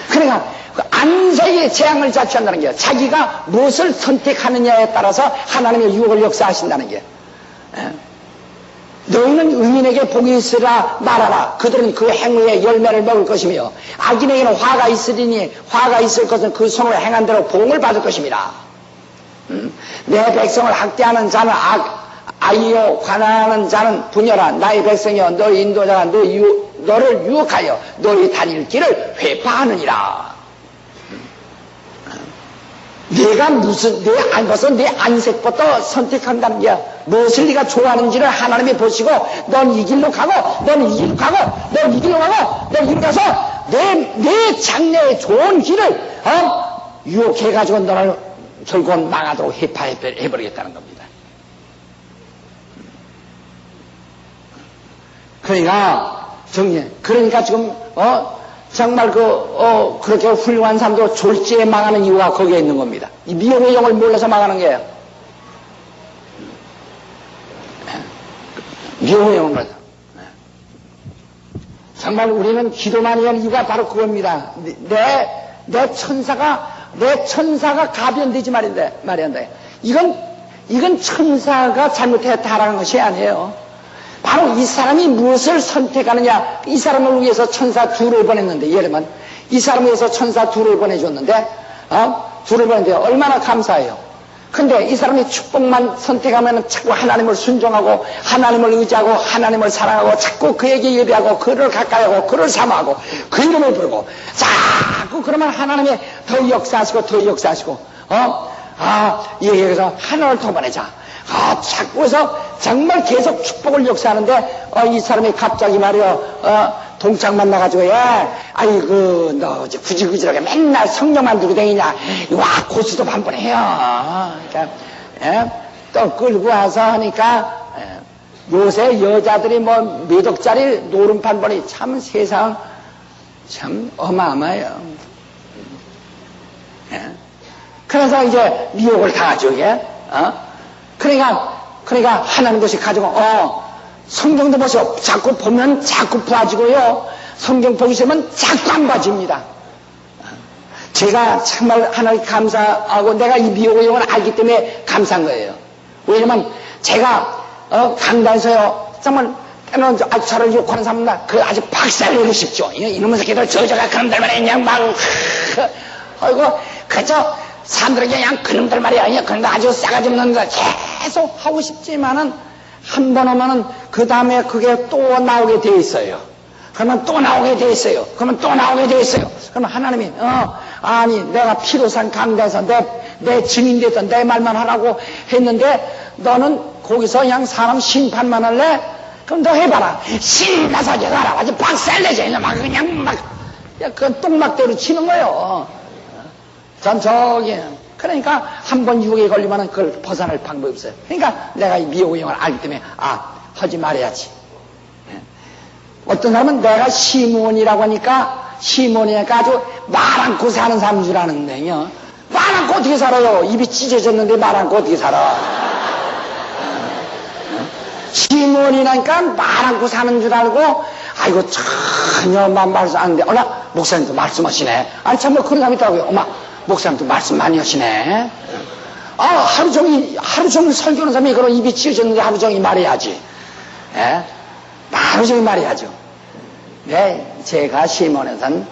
그러니까 그 안색의 재앙을 자초한다는 게 자기가 무엇을 선택하느냐에 따라서 하나님의 유혹을 역사하신다는 게 너희는 의인에게 복이 있으라 말하라. 그들은 그 행위의 열매를 먹을 것이며 악인에게는 화가 있으리니 화가 있을 것은 그 손으로 행한 대로 보응을 받을 것입니다. 내 백성을 학대하는 자는 아이요 관하는 자는 분열아. 나의 백성이여 너희 인도자가 너를 유혹하여 너희 다닐 길을 회파하느니라. 내가 벌써 내 안색부터 선택한다는 게 무엇을 네가 좋아하는지를 하나님이 보시고 넌 이 길로 가고 넌 이 길로 가고 넌 이 길로 가고 넌 이 길로 가서 내 장래의 좋은 길을 유혹해가지고 너를 결국 망하도록 해버리겠다는 겁니다. 그러니까 지금 정말 그렇게 훌륭한 사람도 졸지에 망하는 이유가 거기에 있는 겁니다. 이 미혹의 영을 몰라서 망하는 거예요. 미혹의 영을 몰라서. 정말 우리는 기도만 해야 하는 이유가 바로 그겁니다. 내 천사가 가변되지 말인데, 이건 천사가 잘못했다라는 것이 아니에요. 바로 이 사람이 무엇을 선택하느냐, 이 사람을 위해서 천사 둘을 보냈는데, 예를 들면, 이 사람을 위해서 천사 둘을 보내줬는데, 둘을 보냈는데, 얼마나 감사해요. 근데 이 사람이 축복만 선택하면 자꾸 하나님을 순종하고, 하나님을 의지하고, 하나님을 사랑하고, 자꾸 그에게 예배하고, 그를 가까이하고, 그를 사모하고, 그 이름을 부르고, 자꾸 그러면 하나님이 더 역사하시고, 여기서 하나님을 더 보내자. 자꾸 해서 정말 계속 축복을 역사하는데, 이 사람이 갑자기 동창 만나가지고, 아이고, 너 구질구질하게 맨날 성령만 들고 다니냐. 와, 고수도 반번에 해요. 그러니까, 또 끌고 와서 하니까, 요새 여자들이 몇 억짜리 노름판 번이 참 세상, 참 어마어마해요. 그래서 이제 미혹을 당하죠, 이게. 그러니까 하나님 것이 가지고 성경도 보세요. 자꾸 보면 자꾸 봐지고요. 성경 보기 싫으면 자꾸 안 봐집니다. 제가 정말 하나님 감사하고 내가 이 미혹의 영을 알기 때문에 감사한 거예요. 왜냐면 제가 강단에서요 정말 때로는 아주 저를 욕하는 사람들 그 아주 박살내고 싶죠. 이놈의 새끼들 저자가 그놈들만 그냥 막 아이고 그저 사람들에게 그냥 그놈들 말이야. 그런데 아주 싸가지 없는 거 계속 하고 싶지만은 한 번 오면은 그 다음에 그게 또 나오게 돼 있어요. 그러면 또 나오게 돼 있어요. 그러면 또 나오게 돼 있어요. 그러면 하나님이 아니 내가 피로산 강대에서 내 증인 됐던 내 말만 하라고 했는데 너는 거기서 그냥 사람 심판만 할래? 그럼 너 해봐라. 신나서 저가라. 아주 박살내져. 막 그냥 그 똥막대로 치는 거예요. 전 그러니까 한 번 유혹에 걸리면은 그걸 벗어날 방법이 없어요. 그러니까 내가 이 미혹의 영을 알기 때문에 하지 말아야지. 어떤 사람은 내가 시몬이라고 하니까 아주 말 않고 사는 사람인 줄 아는데요. 말 않고 어떻게 살아요? 입이 찢어졌는데 말 않고 어떻게 살아? 시몬이라니까 말 않고 사는 줄 알고 아이고 전혀 말씀 안 하는데 목사님도 말씀하시네. 아니 참 그런 사람이 있다고요. 목사님도 말씀 많이 하시네. 하루 종일 설교하는 사람이 그런 입이 찢어졌는데 하루 종일 말해야지. 하루 종일 말해야죠. 네, 제가 시몬에서는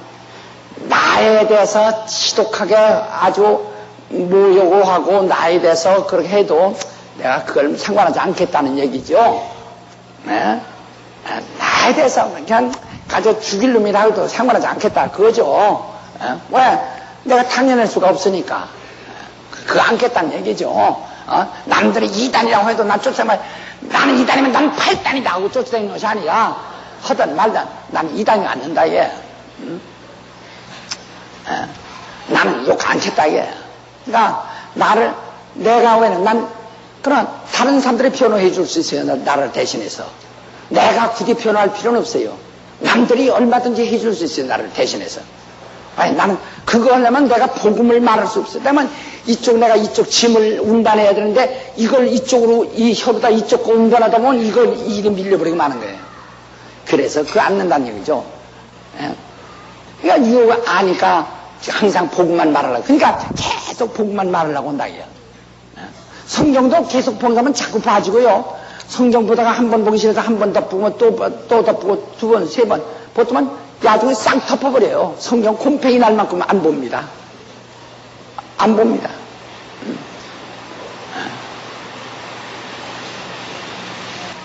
나에 대해서 지독하게 아주 모욕을 하고 나에 대해서 그렇게 해도 내가 그걸 상관하지 않겠다는 얘기죠. 네? 나에 대해서 그냥 가져 죽일 놈이라 해도 상관하지 않겠다 그거죠. 왜? 내가 당연할 수가 없으니까 그거 안겠다는 얘기죠. 남들이 2단이라고 해도 난 쫓아다니면 나는 2단이면 난 8단이다 하고 쫓아다니는 것이 아니라 하든 말든 나는 2단이 않는다 얘. 나는 욕 안 쳤다 얘. 그러니까 내가 왜는 난 그런 다른 사람들이 변호해 줄 수 있어요. 나를 대신해서. 내가 굳이 변호할 필요는 없어요. 남들이 얼마든지 해줄 수 있어요. 나를 대신해서. 아니 나는 그거 하려면 내가 복음을 말할 수 없어요. 그러면 내가 이쪽 짐을 운반해야 되는데 이걸 이쪽으로 이 혀보다 이쪽 거 운반하다 보면 이걸 이게 밀려버리고 마는 거예요. 그래서 그거 않는다는 얘기죠. 그러니까 유혹을 아니까 항상 복음만 말하려고. 그러니까 계속 복음만 말하려고 한다 이거야. 성경도 계속 본다면 자꾸 봐지고요. 성경 보다가 한 번 보기 싫어서 한 번 덮고 또 덮고 두 번, 세 번 보통은 나중에 싹 덮어버려요. 성경 곰팡이 날 만큼 안 봅니다. 안 봅니다.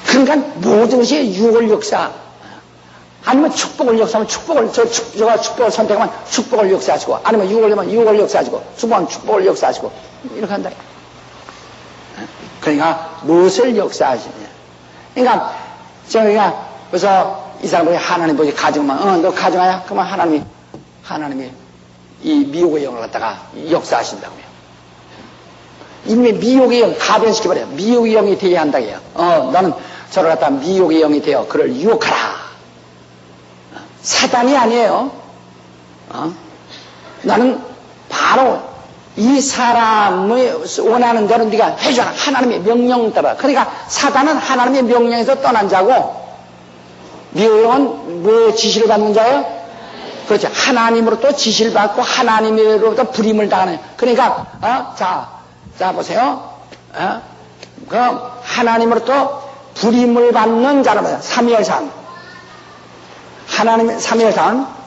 그러니까 모든 것이 유혹을 역사 아니면 축복을 역사하면 저가 축복을 선택하면 축복을 역사하시고, 아니면 유혹을 하면 유혹을 역사하시고, 축복하면 축복을 역사하시고, 이렇게 한다. 그러니까 무엇을 역사하시냐. 그러니까 저희가 그래서 이 사람이 하나님 보지 가정만, 너 가정하냐? 그러면 하나님이 이 미혹의 영을 갖다가 역사하신다고요. 이미 미혹의 영 가변시켜버려요. 미혹의 영이 되어야 한다고요. 너는 저를 갖다 미혹의 영이 되어 그를 유혹하라. 사단이 아니에요. 나는 바로 이 사람의 원하는 대로 네가 해줘라. 하나님의 명령 따라. 그러니까 사단은 하나님의 명령에서 떠난 자고, 미혹의 영은 뭐 지시를 받는 자예요? 그렇죠. 하나님으로부터 지시를 받고 하나님으로부터 불임을 당하는. 그러니까 자 보세요. 그럼 하나님으로부터 불임을 받는 자라면 삼위일상. 하나님의 삼위일상.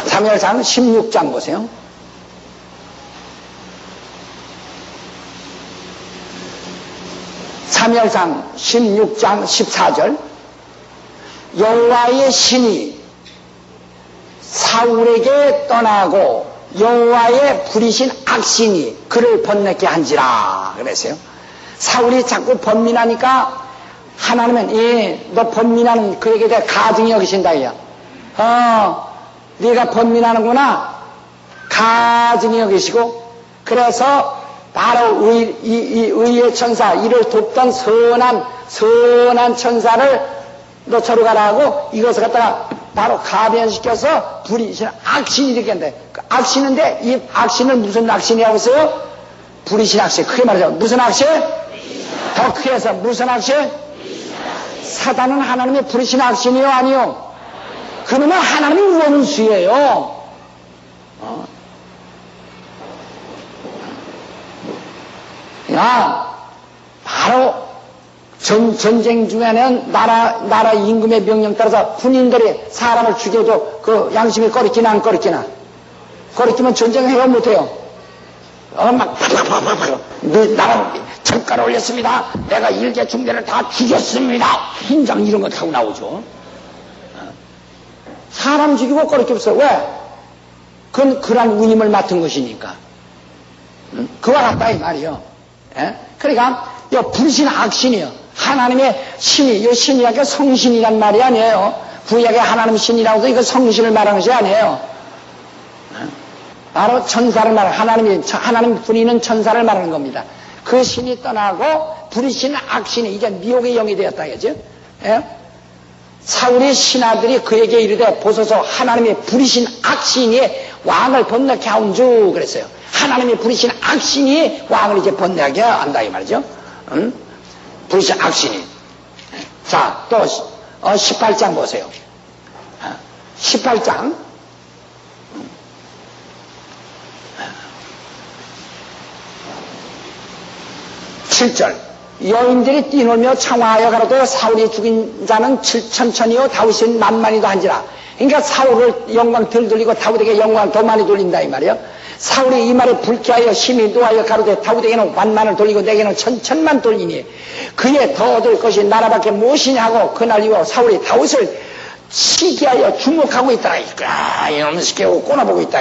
삼위일상 16장 보세요. 삼위일상 16장 14절. 여호와의 신이 사울에게 떠나고 여호와의 부리신 악신이 그를 번뇌케 한지라 그랬어요. 사울이 자꾸 번민하니까 하나님은 너 번민하는 그에게 대해 가증히 여기신다 이야. 네가 번민하는구나. 가증히 여기시고, 그래서 바로 의의 천사, 이를 돕던 선한 천사를 너 저로 가라 하고 이것을 갖다가 바로 가변시켜서 부리신 악신이 되겠는데, 그 악신인데 이 악신을 무슨 악신이라고 했어요? 부리신 악신. 크게 말하자면 무슨 악신? 더 크게 해서 무슨 악신? 사단은 하나님의 부리신 악신이요 아니요? 그러면 하나님의 원수예요. 바로 전쟁 중에는 나라 임금의 명령 따라서 군인들이 사람을 죽여도 그 양심이 꺼리키나 안 꺼리키나? 꺼리키면 전쟁해요 못해요? 막 나라 정가를 올렸습니다. 내가 일개 중대를 다 죽였습니다. 흰장 이런 거 타고 나오죠. 사람 죽이고 꺼리키 없어. 왜? 그건 그러한 운임을 맡은 것이니까. 그와 같다 이 말이요. 그러니까 이 불신 악신이요. 하나님의 신이, 이 신이라는 게 성신이란 말이 아니에요. 구약의 하나님 신이라고 해서 이거 성신을 말하는 것이 아니에요. 바로 천사를 말하는, 하나님 부리는 천사를 말하는 겁니다. 그 신이 떠나고 부리신 악신이 이제 미혹의 영이 되었다 이거죠. 사울의 신하들이 그에게 이르되 보소서 하나님의 부리신 악신이 왕을 번뇌케 하온주 그랬어요. 하나님의 부리신 악신이 왕을 이제 번뇌하게 한다 이 말이죠. 부리신 악신이. 자, 또 18장 보세요. 18장 7절. 여인들이 뛰놀며 청하여 가로되 사울이 죽인 자는 7천천이요 다윗은 만만이도 한지라. 그러니까 사울을 영광 덜 돌리고 다윗에게 영광 더 많이 돌린다 이 말이요. 사울이 이 말에 불쾌하여 심히 노하여 가로되 다윗에게는 만만을 돌리고 내게는 천천만 돌리니 그에 더 얻을 것이 나라밖에 무엇이냐 하고 그날 이후 사울이 다윗을 시기하여 주목하고 있다. 이놈의 새끼하고 꼬나보고 있다.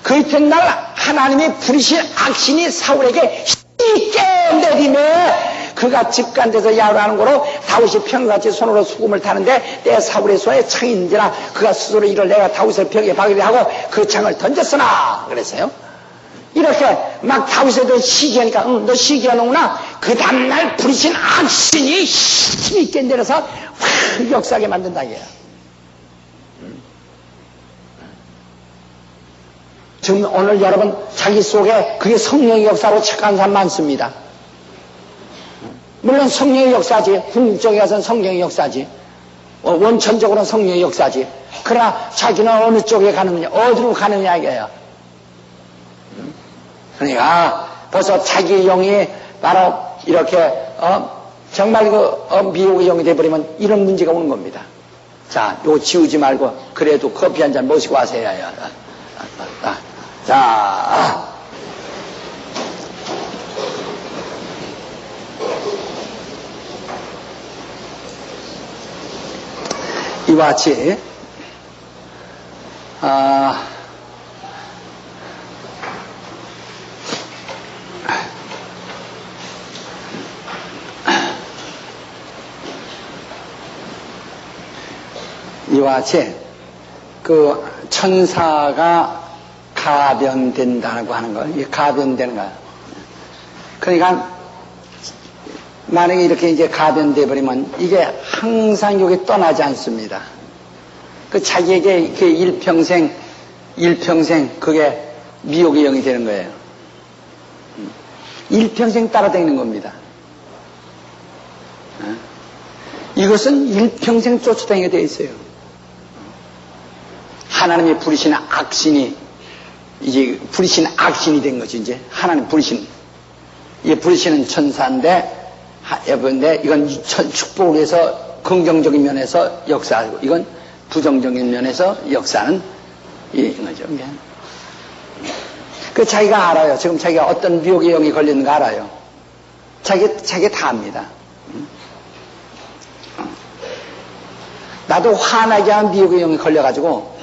그 이튿날 하나님의 부리신 악신이 사울에게 힘있게 내리매 그가 직간돼서 야로하는 거로 다윗이 평같이 손으로 수금을 타는데 내 사울의 손에 창이 있는지라 그가 스스로 이를 내가 다윗을 벽에 박으려 하고 그 창을 던졌으나 그랬어요. 이렇게 막 다윗에도 시기하니까 너 시기하는구나. 그 다음날 부리신 악신이 힘있게 내려서 확 역사하게 만든다 이게요. 지금 오늘 여러분 자기 속에 그게 성령의 역사로 착각한 사람 많습니다. 물론 성령의 역사지. 궁극적에 가서는 성령의 역사지. 원천적으로는 성령의 역사지. 그러나 자기는 어느 쪽에 가느냐, 어디로 가느냐 이거예요. 그러니까 벌써 자기 영이 바로 이렇게 정말 미혹의 영이 돼버리면 이런 문제가 오는 겁니다. 자, 요거 지우지 말고 그래도 커피 한 잔 모시고 하세요. 자. 이와 같이 이와 같이 그 천사가 가변된다고 하는 거, 이 가변되는 거야. 그러니까 만약에 이렇게 이제 가변돼 버리면 이게 항상 여기 떠나지 않습니다. 그 자기에게 그 일평생 그게 미혹의 영이 되는 거예요. 일평생 따라다니는 겁니다. 이것은 일평생 쫓아다니게 되어 있어요. 하나님이 부리신 악신이 이제 부리신 악신이 된 거지. 이제 하나님 부리신 이 부리시는 천사인데 이건 축복을 위해서 긍정적인 면에서 역사하고 이건 부정적인 면에서 역사하는 이인 거죠. 그 자기가 알아요. 지금 자기가 어떤 미혹의 영이 걸리는 거 알아요. 자기 다 압니다. 나도 화나게 한 미혹의 영이 걸려가지고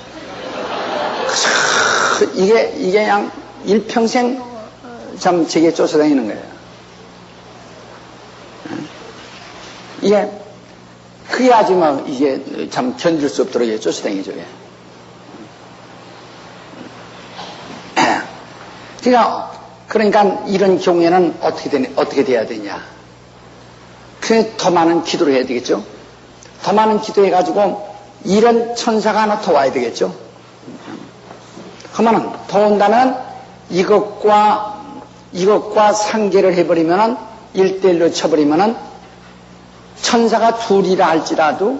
이게 그냥 일평생 참 제게 쫓아다니는 거예요. 이게 그게 아주 막 이게 참 견딜 수 없도록 이게 쫓아다니죠. 그러니까 이런 경우에는 어떻게 돼야 되냐? 더 많은 기도를 해야 되겠죠. 더 많은 기도해가지고 이런 천사가 하나 더 와야 되겠죠. 그러면은 더 온다면 이것과 상계를 해버리면은 1대1로 쳐버리면은 천사가 둘이라 할지라도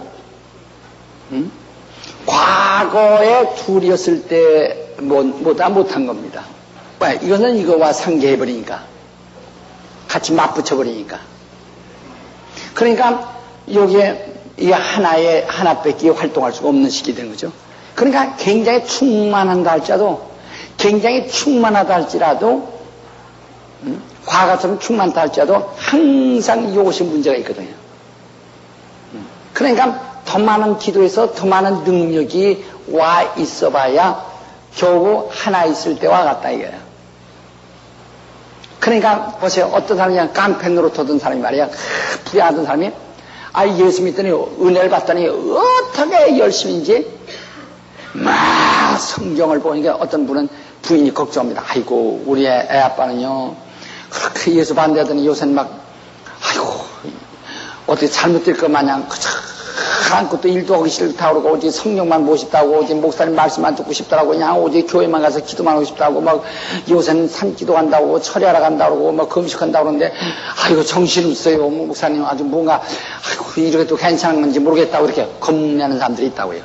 과거에 둘이었을 때보다 못한 겁니다. 왜? 이거는 이거와 상계해버리니까 같이 맞붙여버리니까. 그러니까 여기에 이 하나밖에 활동할 수가 없는 시기 되는 거죠. 그러니까 굉장히 충만하다 할지라도 과거처럼 충만하다 할지라도 항상 이것이 문제가 있거든요. 그러니까 더 많은 기도에서 더 많은 능력이 와 있어봐야 겨우 하나 있을 때와 같다 이거예요. 그러니까 보세요. 어떤 사람이 그냥 깡패노로 터던 사람이 말이야. 불의하던 사람이 예수 믿더니 은혜를 받더니 어떻게 열심인지 막 성경을 보니까 어떤 분은 부인이 걱정합니다. 아이고 우리 애 아빠는요 그렇게 예수 반대하더니 요새는 막 어떻게 잘못될 것 마냥 아무것도 일도 하기 싫다고 그러고 오직 성령만 보고 싶다고 오직 목사님 말씀만 듣고 싶다고 그냥 오직 교회만 가서 기도만 하고 싶다고 막 요새는 산기도 간다고 철야하러 간다고 그러고 막 금식한다고 그러는데 정신없어요 목사님 아주 뭔가 이렇게 또 괜찮은 건지 모르겠다고 이렇게 겁내는 사람들이 있다고요.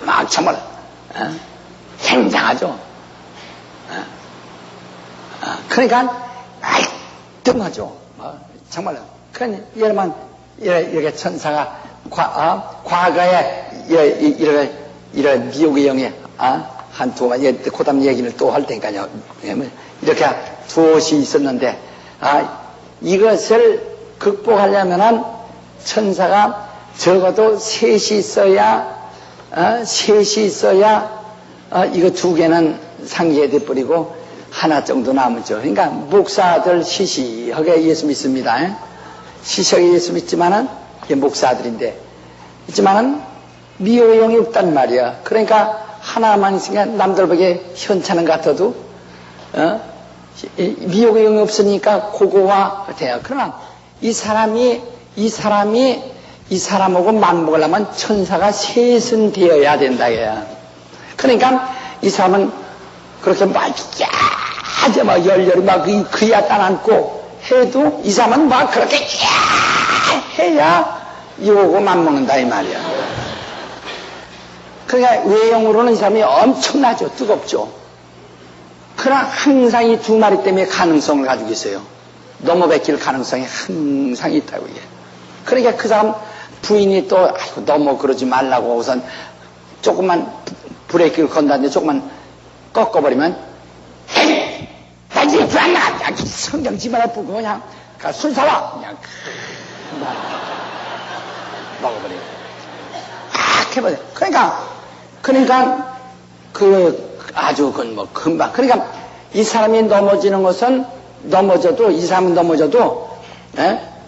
막 정말 굉장하죠. 그러니까 알뜰하죠. 정말 그러니까 예를만 이렇게 천사가 과거에 이런 미혹의 영에 한 두 가지 그다음 얘기를 또 할 테니까요. 이렇게 두엇이 있었는데 이것을 극복하려면은 천사가 적어도 셋이 있어야 이거 두 개는 상기해 버리고 하나 정도 남았죠. 그러니까 목사들 시시하게 예수 믿습니다. 시시하게 예수 믿지만은 목사들인데 있지만은 미혹의 영이 없단 말이야. 그러니까 하나만 있으니까 남들 보기에 현찮은 것 같아도 미혹의 영이 없으니까 그거와 돼요. 그러나 이 사람하고 맞먹으려면 천사가 셋은 되어야 된다. 그러니까 이 사람은 그렇게 막 열렬히 막 그야 따안고 해도 이 사람은 막 그렇게 해야 이거고 맞먹는다 이 말이야. 그러니까 외형으로는 이 사람이 엄청나죠. 뜨겁죠. 그러나 항상 이 두 마리 때문에 가능성을 가지고 있어요. 넘어뱉길 가능성이 항상 있다고 이게. 그러니까 그 사람 부인이 또 너무 그러지 말라고 우선 조금만 브레이크를 건다는데 조금만 꺾어버리면 나 이제 불안나 성경 집어넣어 보고 그냥 술 사와 그냥 먹어버려. 해버려요. 그러니까 아주 뭐 금방. 그러니까 이 사람이 넘어지는 것은 이 사람은 넘어져도,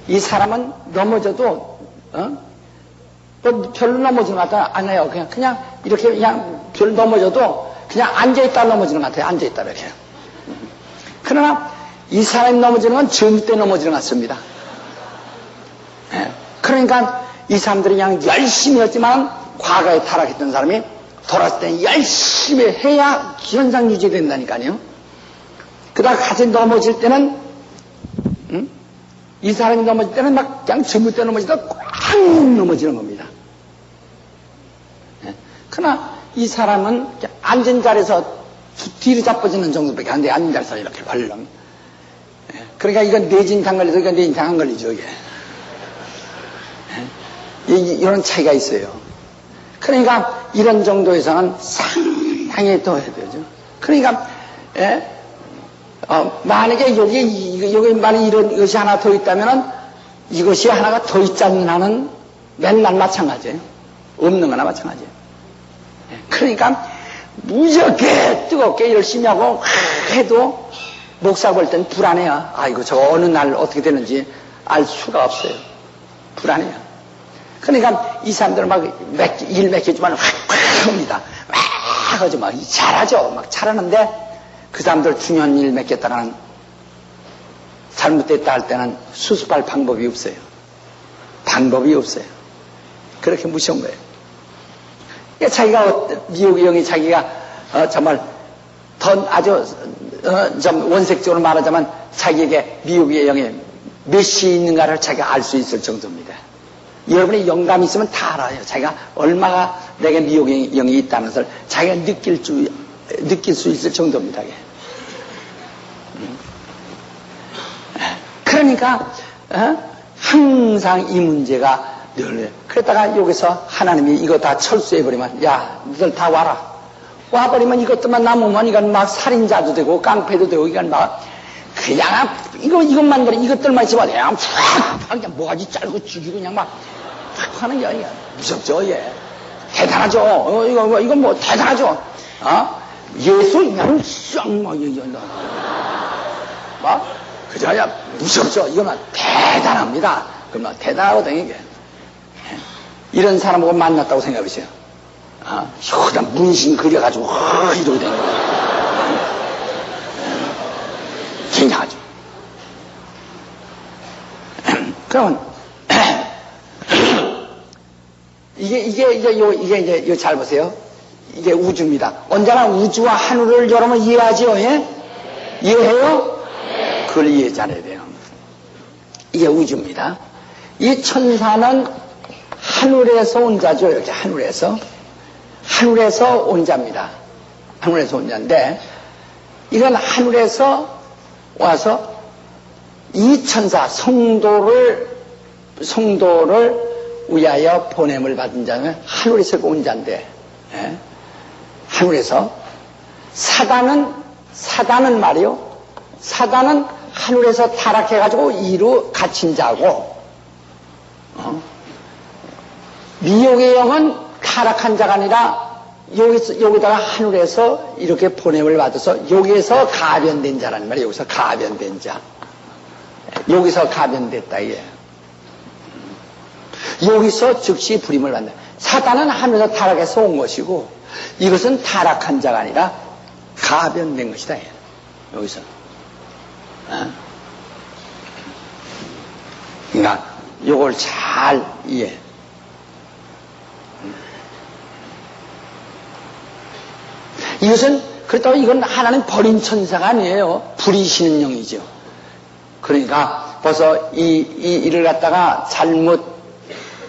이 사람은 넘어져도, 뭐 별로 넘어지는 것 같아 안 해요. 그냥 이렇게 그냥 별로 넘어져도 그냥 앉아있다 넘어지는 것 같아요. 앉아있다 이렇게. 그러나 이 사람이 넘어지는 건 절대 넘어지는 것 같습니다. 그러니까 이 사람들이 그냥 열심히 했지만 과거에 타락했던 사람이 돌아왔을 때 열심히 해야 현상 유지된다니까요. 그러다가 같이 넘어질 때는 이 사람이 넘어질 때는 막 그냥 절대 넘어지다 꽉 넘어지는 겁니다. 그러나 이 사람은 앉은 자리에서 뒤로 자빠지는 정도밖에 안 돼. 앉은 자리에서 이렇게 벌렁. 그러니까 이건 뇌진탕 걸려서 이건 뇌진탕 안 걸리죠. 이런 차이가 있어요. 그러니까 이런 정도에서는 상당히 또 해야 되죠. 그러니까 만약에 여기 만약 이런 것이 하나 더 있다면은 이것이 하나가 더 있지 않는 한은 맨날 마찬가지예요. 없는 거나 마찬가지예요. 그러니까 무지하게 뜨겁게 열심히 하고 해도 목사 볼 땐 불안해요. 아이고 저 어느 날 어떻게 되는지 알 수가 없어요. 불안해요. 그러니까 이 사람들은 막 일 맡겨주면 확 합니다. 막 하죠. 막 잘하죠. 막 잘하는데 그 사람들 중요한 일 맡겼다가는 잘못됐다 할 때는 수습할 방법이 없어요. 방법이 없어요. 그렇게 무서운 거예요. 자기가 미혹의 영이 자기가 정말 더 아주 좀 원색적으로 말하자면 자기에게 미혹의 영이 몇이 있는가를 자기가 알 수 있을 정도입니다. 여러분이 영감이 있으면 다 알아요. 자기가 얼마가 내게 미혹의 영이 있다는 것을 자기가 느낄 수 있을 정도입니다. 그러니까 항상 이 문제가 늘 그랬다가 여기서 하나님이 이거 다 철수해버리면 야 너들 다 와버리면 이것들만 남으면 이건 막 살인자도 되고 깡패도 되고 이건 막 그냥 이것만 버리 이것들만 있으면 그냥 그냥 뭐가지 잘고 죽이고 그냥 막 하는 게 아니야. 무섭죠. 예. 대단하죠. 이건 뭐 대단하죠. 예수 그냥 쌍막 막 그저 그냥 무섭죠. 이거만 대단합니다. 그러면 대단하거든요. 이게. 이런 사람하고 만났다고 생각해보세요. 효단 문신 그려가지고 이러게 되는 거예요. 굉장하죠. 그러면 이게 이제 잘 보세요. 이게 우주입니다. 언제나 우주와 하늘을 여러분 이해하죠? 예? 이해해요? 그걸 이해 잘해야 돼요. 이게 우주입니다. 이 천사는 하늘에서 온 자죠. 이렇게 하늘에서 온 자입니다. 하늘에서 온 자인데 이건 하늘에서 와서 이 천사 성도를 위하여 보냄을 받은 자는 하늘에서 온 자인데 하늘에서 사단은 말이요. 사단은 하늘에서 타락해가지고 이루 갇힌 자고 미혹의 영은 타락한 자가 아니라 여기다가 하늘에서 이렇게 보냄을 받아서 여기에서 가변된 자라는 말이에요. 여기서 가변된 자. 여기서 가변됐다 이게. 여기서 즉시 불임을 받는다. 사단은 하늘에서 타락해서 온 것이고 이것은 타락한 자가 아니라 가변된 것이다. 여기서. 그러니까 이걸 잘 이해. 이것은 그렇다고 이건 하나님 버린 천사가 아니에요. 부리시는 영이죠. 그러니까 벌써 이 일을 갖다가 잘못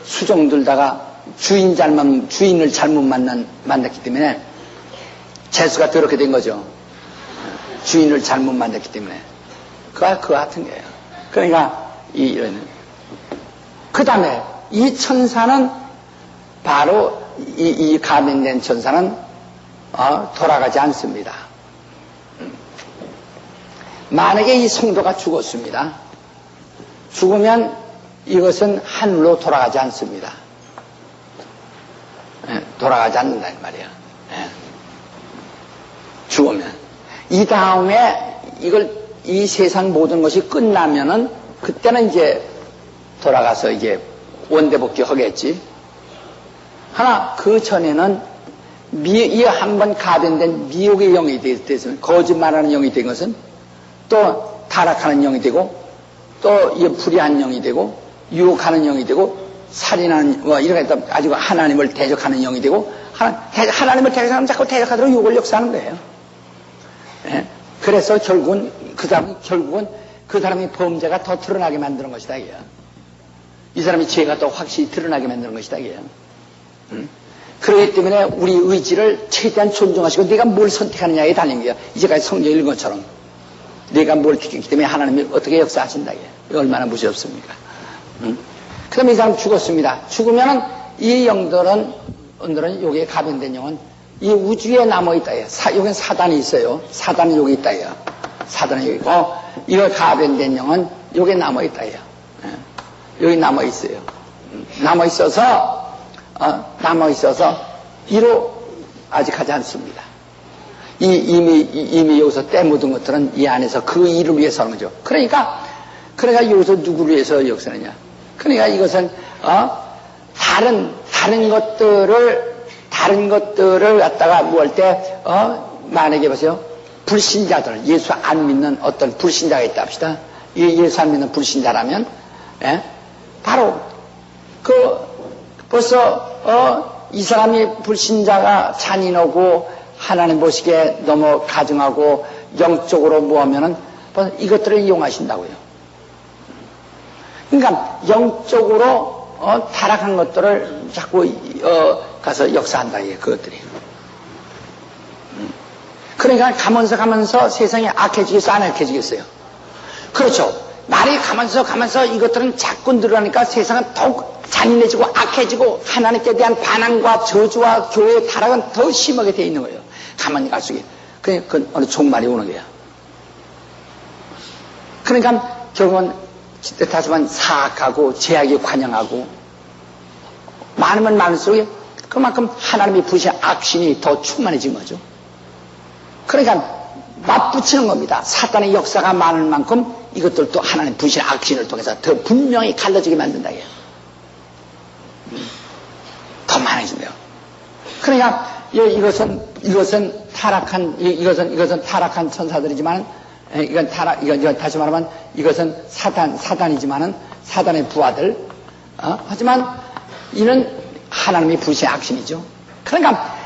수종들다가 주인을 잘못 만났기 때문에 재수가 더럽게 된 거죠. 주인을 잘못 만났기 때문에 그거 같은 거예요. 그러니까 그 다음에 이 천사는 바로 이 가면된 천사는 돌아가지 않습니다. 만약에 이 성도가 죽었습니다. 죽으면 이것은 하늘로 돌아가지 않습니다. 돌아가지 않는다는 말이야. 예. 죽으면. 이 다음에 이 세상 모든 것이 끝나면은 그때는 이제 돌아가서 이제 원대복귀 하겠지. 하나 그 전에는 이 한 번 가변된 미혹의 영이 됐으면, 거짓말하는 영이 된 것은 또 타락하는 영이 되고, 또 불의한 영이 되고, 유혹하는 영이 되고, 살인하는 이렇게 아주 하나님을 대적하는 영이 되고, 하나님을 대적하면 자꾸 대적하도록 욕을 역사하는 거예요. 예? 그래서 결국은 그 사람이 범죄가 더 드러나게 만드는 것이다 이게. 이 사람이 죄가 더 확실히 드러나게 만드는 것이다 이게. 그렇기 때문에 우리 의지를 최대한 존중하시고 내가 뭘 선택하느냐에 달린 거야. 이제까지 성경 읽은 것처럼 내가 뭘 지켰기 때문에 하나님이 어떻게 역사하신다 이게. 얼마나 무섭습니까? 그럼 이 사람 죽었습니다. 죽으면은 이 영들은 여기에 가변된 영은 이 우주에 남아있다. 여기는 사단이 있어요. 사단이 여기 있다. 사단이 여기 있고, 이거 가변된 영은 여기에 남아있다. 여기 남아있어요. 남아있어서 이로 아직 하지 않습니다. 이미 여기서 때 묻은 것들은 이 안에서 그 일을 위해서 하는 거죠. 그러니까 여기서 누구를 위해서 역사하느냐. 그러니까 이것은, 다른 것들을 갖다가 뭐 할 때, 만약에 보세요. 불신자들, 예수 안 믿는 어떤 불신자가 있다 합시다. 예수 안 믿는 불신자라면, 예? 바로, 벌써, 이 사람이 불신자가 잔인하고, 하나님 보시기에 너무 가증하고, 영적으로 뭐 하면은, 이것들을 이용하신다고요. 그러니까, 영적으로, 타락한 것들을 자꾸, 가서 역사한다, 그것들이. 그러니까 가면서 세상이 악해지겠어, 안 악해지겠어요? 그렇죠. 날이 가면서 이것들은 자꾸 늘어나니까 세상은 더욱 잔인해지고 악해지고 하나님께 대한 반항과 저주와 교회의 타락은 더 심하게 돼 있는 거예요. 가만히 갈수록. 그건 어느 종말이 오는 거야. 그러니까 결국은 다시 말하면 사악하고 죄악이 관영하고 많으면 많을수록 그만큼 하나님이 부신 악신이 더 충만해진 거죠. 그러니까 맞붙이는 겁니다. 사단의 역사가 많을 만큼 이것들도 하나님 부신 악신을 통해서 더 분명히 갈라지게 만든다. 더 많아진대요. 그러니까 이것은 타락한 천사들이지만 이건 다시 말하면 이것은 사단이지만은 사단의 부하들. 하지만 이는 하나님이 부신 악신이죠. 그러니까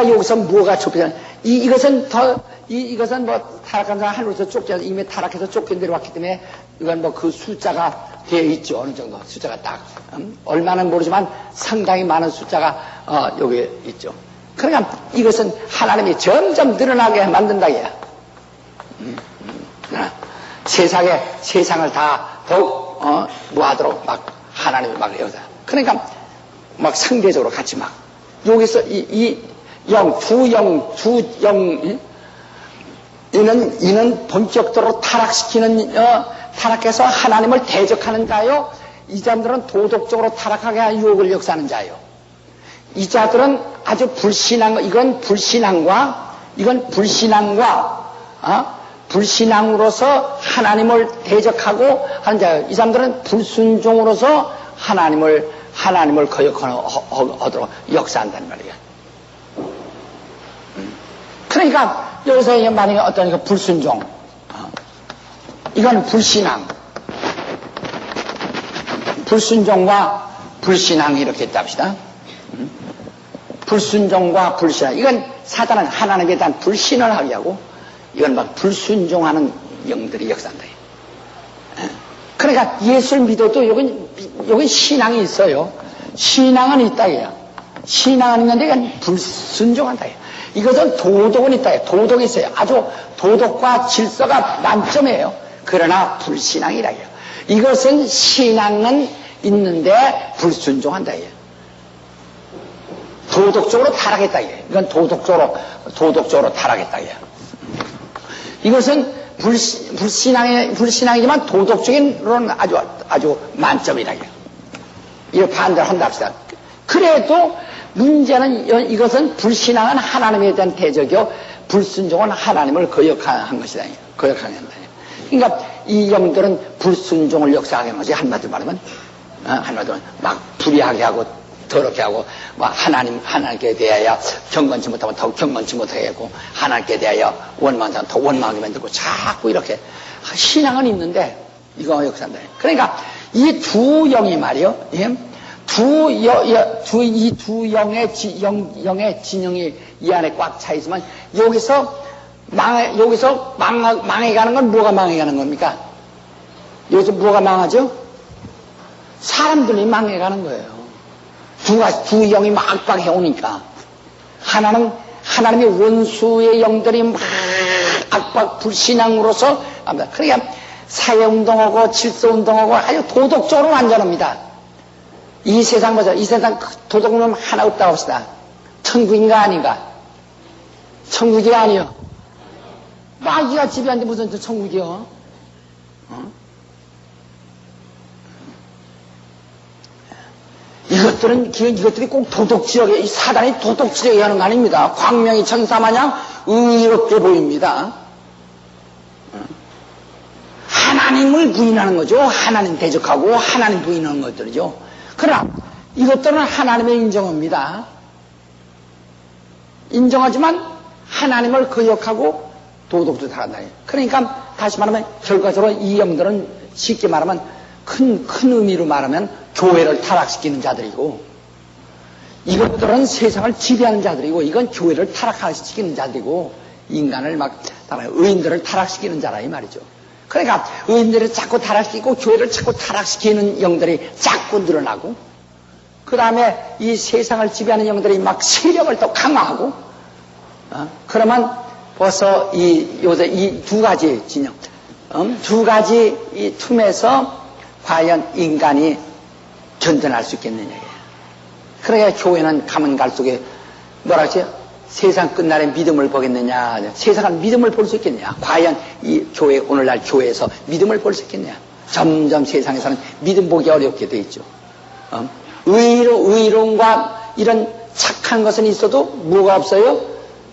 여기서 뭐가 좁혀져? 이것은 뭐 타락한 사람 하늘에서 쫓겨서 이미 타락해서 쫓겨 내려왔기 때문에 이건 뭐 그 숫자가 되어 있죠. 어느 정도 숫자가 딱 얼마는 모르지만 상당히 많은 숫자가 여기 있죠. 그러니까 이것은 하나님이 점점 늘어나게 만든다 이야. 세상을 다 더욱 뭐하도록 막 하나님이 막 여기서 그러니까 막 상대적으로 같이 막 여기서 두 영 이는 본격적으로 타락해서 하나님을 대적하는 자요. 이 사람들은 도덕적으로 타락하게 하는 유혹을 역사하는 자요. 이 자들은 아주 이건 불신앙으로서 하나님을 대적하고 하는 자요. 이 사람들은 불순종으로서 하나님을 거역하도록 역사한다는 말이에요. 그러니까 여기서 만약에 어떤 불순종, 이건 불순종과 불신앙 이렇게 했다 합시다. 불순종과 불신앙, 이건 사단은 하나님에 대한 불신을 하게 하고 이건 막 불순종하는 영들이 역사한다. 그러니까 예수를 믿어도 여기 신앙이 있어요. 신앙은 있다 이야. 신앙은 있는데 이건 불순종한다 이야. 이것은 도덕은 있다. 도덕이 있어요. 아주 도덕과 질서가 만점이에요. 그러나 불신앙이라 해요. 이것은 신앙은 있는데 불순종한다. 도덕적으로 타락했다. 이건 도덕적으로 타락했다. 이것은 불신앙이지만 도덕적인로는 아주 만점이다. 이렇게 반대를 한다 합시다. 그래도 문제는 이것은 불신앙은 하나님에 대한 대적이요, 불순종은 하나님을 거역한 것이다. 거역한 것이다. 그러니까 이 영들은 불순종을 역사하게 하는 거지. 한마디로 말하면, 막 불의하게 하고 더럽게 하고, 막 하나님께 대하여 경건치 못하면 더 경건치 못하게 하고, 하나님께 대하여 원망하면 더 원망하게 만들고, 자꾸 이렇게 신앙은 있는데 이거 역사한다. 그러니까 이 두 영이 말이요, 이 두 영의 진영이 이 안에 꽉 차 있으면 여기서 망해가는 건 뭐가 망해가는 겁니까? 여기서 뭐가 망하죠? 사람들이 망해가는 거예요. 두 영이 막박 해오니까. 하나는 하나님의 원수의 영들이 막 악박 불신앙으로서 합니다. 그러니까 사회운동하고 질서운동하고 아주 도덕적으로 완전합니다. 이 세상 보자. 이 세상 도덕놈 하나 없다고 합시다. 천국인가 아닌가? 천국이 아니요. 마귀가 지배하는데 무슨 천국이요? 이것들이 꼭 도덕지역에, 이 사단이 도덕지역에 하는 거 아닙니다. 광명이 천사마냥 의롭게 보입니다. 하나님을 부인하는 거죠. 하나님 대적하고 하나님 부인하는 것들이죠. 그러나 이것들은 하나님의 인정합니다. 인정하지만 하나님을 거역하고 도덕도 다간다. 그러니까 다시 말하면 결과적으로 이 영들은 쉽게 말하면 큰 의미로 말하면 교회를 타락시키는 자들이고, 이것들은 세상을 지배하는 자들이고, 이건 교회를 타락시키는 자들이고, 인간을 의인들을 타락시키는 자라 이 말이죠. 그러니까 의인들을 자꾸 타락시키고 교회를 자꾸 타락시키는 영들이 자꾸 늘어나고, 그 다음에 이 세상을 지배하는 영들이 막 세력을 더 강화하고, 그러면 벌써 요새 이 두 가지 진영, 두 가지 이 틈에서 과연 인간이 견뎌낼 수 있겠느냐. 그래야 교회는 가면 갈수록 뭐라 하지? 세상 끝날에 믿음을 보겠느냐. 세상은 믿음을 볼 수 있겠느냐. 과연 이 교회, 오늘날 교회에서 믿음을 볼 수 있겠느냐. 점점 세상에서는 믿음 보기 어렵게 돼 있죠. 의로움과 이런 착한 것은 있어도 뭐가 없어요?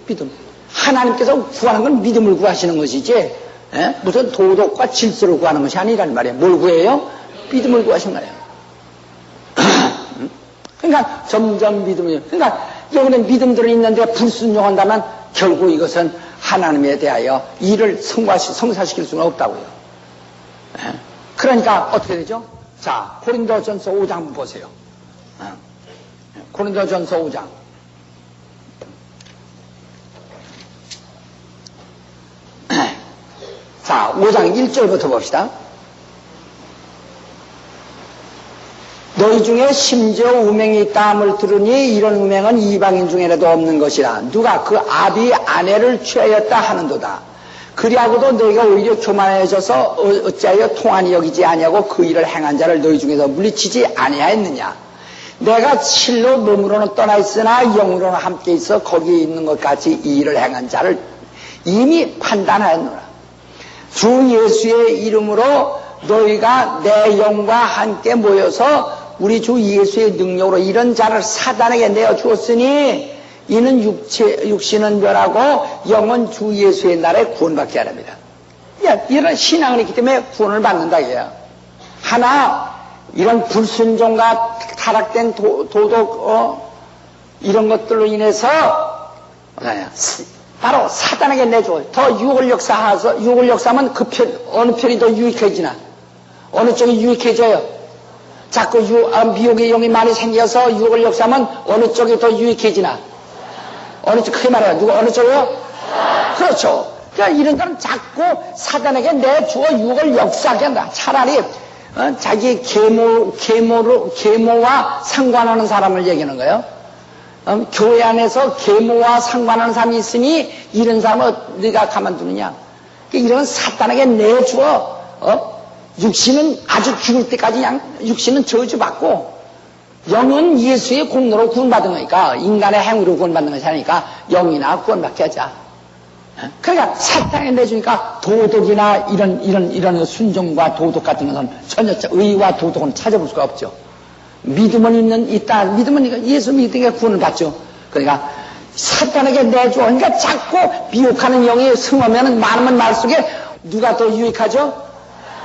믿음. 하나님께서 구하는 건 믿음을 구하시는 것이지, 무슨 도덕과 질서를 구하는 것이 아니란 말이에요. 뭘 구해요? 믿음을 구하신 거예요. 그러니까 점점 믿음이, 그러니까 여기는 믿음들은 있는데 불순종한다면 결국 이것은 하나님에 대하여 일을 성사시킬 수는 없다고요. 그러니까 어떻게 되죠? 자, 고린도전서 5장 한번 보세요. 고린도전서 5장. 자, 5장 1절부터 봅시다. 너희 중에 심지어 우명이 있다함을 들으니 이런 우명은 이방인 중에라도 없는 것이라. 누가 그 아비 아내를 취하였다 하는도다. 그리하고도 너희가 오히려 교만해져서 어찌하여 통한이 여기지 아니하고 그 일을 행한 자를 너희 중에서 물리치지 아니하였느냐. 내가 실로 몸으로는 떠나 있으나 영으로는 함께 있어 거기에 있는 것 같이 이 일을 행한 자를 이미 판단하였노라. 주 예수의 이름으로 너희가 내 영과 함께 모여서 우리 주 예수의 능력으로 이런 자를 사단에게 내어 주었으니 이는 육신은 멸하고 영은 주 예수의 날에 구원받게 하랍니다. 이런 신앙이 있기 때문에 구원을 받는다 이거야. 하나 이런 불순종과 타락된 도덕 이런 것들로 인해서 바로 사단에게 내줘. 더 유혹을 역사하면 그 어느 편이 더 유익해지나? 어느 쪽이 유익해져요? 자꾸 미혹의 영이 많이 생겨서 유혹을 역사하면 어느 쪽이 더 유익해지나? 어느 쪽, 크게 말해요. 어느 쪽이요? 그렇죠. 그러니까 이런 사람은 자꾸 사단에게 내주어 유혹을 역사하게 한다. 차라리, 자기 계모와 상관하는 사람을 얘기하는 거예요. 교회 안에서 계모와 상관하는 사람이 있으니 이런 사람을 네가 가만두느냐. 이런 사단에게 내주어, 육신은 아주 죽을 때까지 그냥 육신은 저주받고 영은 예수의 공로로 구원받은 거니까 인간의 행위로 구원받는 것이 아니니까 영이나 구원받게 하자. 그러니까 사단에 내주니까 도덕이나 이런 순종과 도덕 같은 것은 전혀 의와 도덕은 찾아볼 수가 없죠. 믿음은 있다. 믿음은 예수 믿으니까 구원을 받죠. 그러니까 사탄에게 내줘. 그러니까 자꾸 미혹하는 영이 승하면 많으면 말속에 누가 더 유익하죠?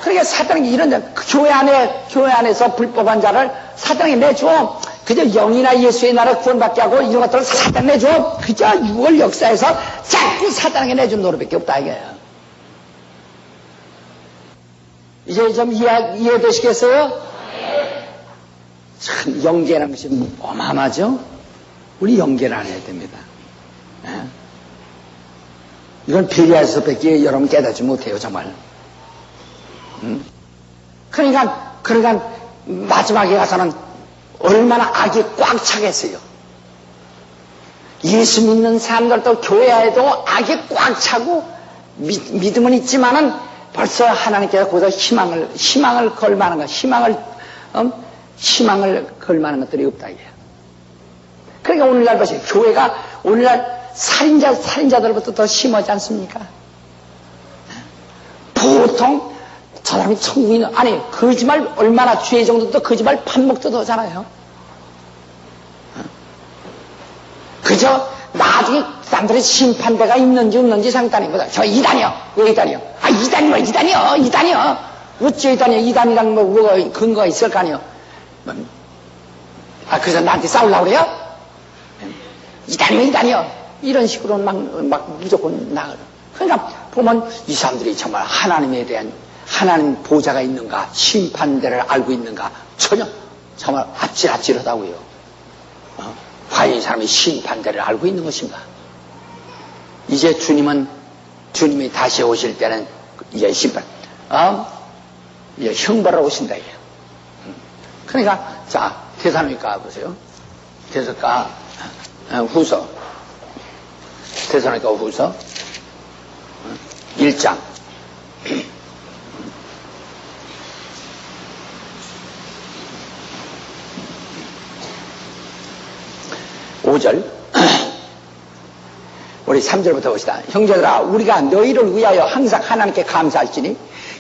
그러니까 사탄에게 이런 교회 안에서 불법한 자를 사탄에게 내줘. 그저 영이나 예수의 나라 구원받게 하고 이런 것들을 사탄 내줘. 그저 6월 역사에서 자꾸 사탄에게 내준 노릇밖에 없다 이거예요. 이제 좀 이해되시겠어요? 참 영계라는 것이 어마어마하죠? 우리 영계를 안 해야 됩니다. 네? 이건 베리아에서밖에 여러분 깨닫지 못해요 정말. 그러니까 마지막에 가서는 얼마나 악이 꽉 차겠어요. 예수 믿는 사람들도 교회에도 악이 꽉 차고 믿음은 있지만은 벌써 하나님께서 거기서 희망을 걸만한 것, 희망을 걸만한 것들이 없다 이게요. 그러니까 오늘날 보세요. 교회가 오늘날 살인자들부터 더 심하지 않습니까? 보통 저 사람이 천국이 아니 거짓말 얼마나 죄 정도도 거짓말 판목도 하잖아요. 그저 나중에 사람들의 심판대가 있는지 없는지 상관이 보다. 저 이단이요. 왜 이단이요? 아 이단이요. 어째 이단이요? 이단이랑 뭐가 근거가 있을 거 아니요? 아 그래서 나한테 싸우려고 그래요? 이단이요. 이런 식으로 막 무조건 나가요. 그러니까 보면 이 사람들이 정말 하나님에 대한 하나님 보좌가 있는가, 심판대를 알고 있는가, 전혀 정말 아찔아찔하다고요. 과연 이 사람이 심판대를 알고 있는 것인가? 이제 주님이 다시 오실 때는 이제 심판, 이제 형벌을 오신다 이게. 그러니까 자 데살로니가 보세요. 데살로니가 후서 1장. 5절 우리 3절부터 봅시다. 형제들아 우리가 너희를 위하여 항상 하나님께 감사할지니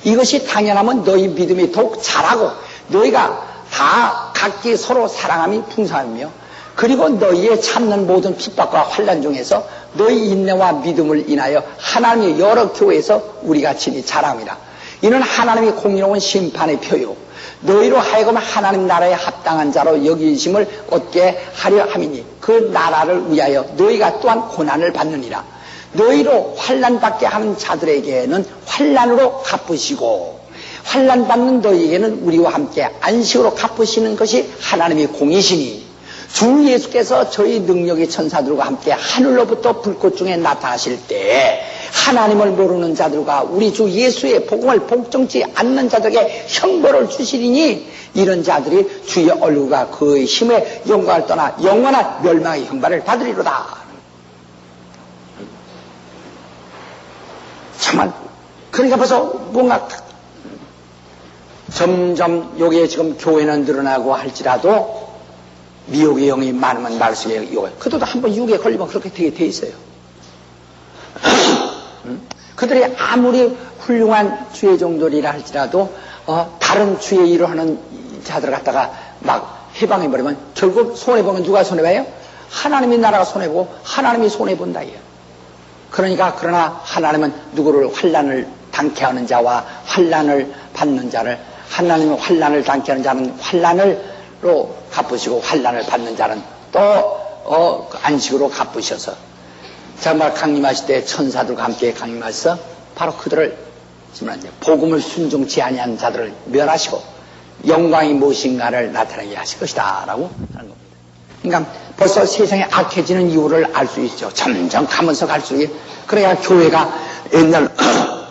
이것이 당연하면 너희 믿음이 더욱 자라고 너희가 다 각기 서로 사랑함이 풍성하며 그리고 너희의 참는 모든 핍박과 환난 중에서 너희 인내와 믿음을 인하여 하나님의 여러 교회에서 우리가 친히 자랑합니다. 이는 하나님이 공의로운 심판의 표요 너희로 하여금 하나님 나라에 합당한 자로 여기심을 얻게 하려 함이니 그 나라를 위하여 너희가 또한 고난을 받느니라. 너희로 환난받게 하는 자들에게는 환난으로 갚으시고 환난받는 너희에게는 우리와 함께 안식으로 갚으시는 것이 하나님의 공이시니 주 예수께서 저희 능력의 천사들과 함께 하늘로부터 불꽃 중에 나타나실 때 하나님을 모르는 자들과 우리 주 예수의 복음을 복종치 않는 자들에게 형벌을 주시리니 이런 자들이 주의 얼굴과 그의 힘의 영광을 떠나 영원한 멸망의 형벌을 받으리로다. 정말 그러니까 벌써 뭔가 점점 여기에 지금 교회는 늘어나고 할지라도 미혹의 영이 많으면 말씀의 영이 그들도 한번 유혹에 걸리면 그렇게 되게 돼 있어요. 그들이 아무리 훌륭한 주의 종들이라 할지라도 다른 주의 일을 하는 자들 갖다가 막 해방해버리면 결국 손해보면 누가 손해봐요? 하나님의 나라가 손해보고 하나님이 손해본다. 그러니까 그러나 하나님은 누구를 환난을 당케 하는 자와 환난을 받는 자를 하나님의 환난을 당케 하는 자는 환난으로 갚으시고 환난을 받는 자는 또 안식으로 갚으셔서 정말 강림하실 때 천사들과 함께 강림하셔서 바로 그들을 복음을 순종치 아니한 자들을 멸하시고 영광이 무엇인가를 나타나게 하실 것이다 라고 하는 겁니다. 그러니까 벌써 세상에 악해지는 이유를 알 수 있죠. 점점 가면서 갈수록 그래야 교회가 옛날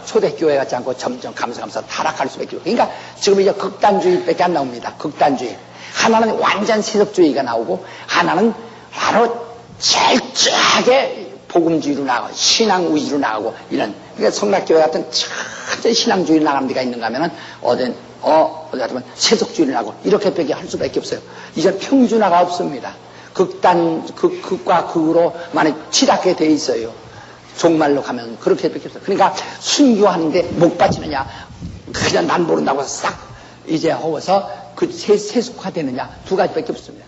초대교회 같지 않고 점점 가면서 타락할 수밖에 없고 그러니까 지금 이제 극단주의밖에 안 나옵니다. 극단주의. 하나는 완전 세속주의가 나오고 하나는 바로 철저하게 복음주의로 나가고 신앙 위주로 나가고 이런 그러니까 성락교회 같은 철저히 신앙주의로 나가는 데가 있는가 하면은 어디 같으면 세속주의로 나가고 이렇게밖에 할 수밖에 없어요. 이제 평준화가 없습니다. 극과 극으로 많이 치닫게 돼 있어요. 종말로 가면 그렇게밖에 없어요. 그러니까 순교하는데 못 바치느냐 그냥 난 모른다고 싹 이제 하고서 그 세속화되느냐? 두 가지밖에 없습니다.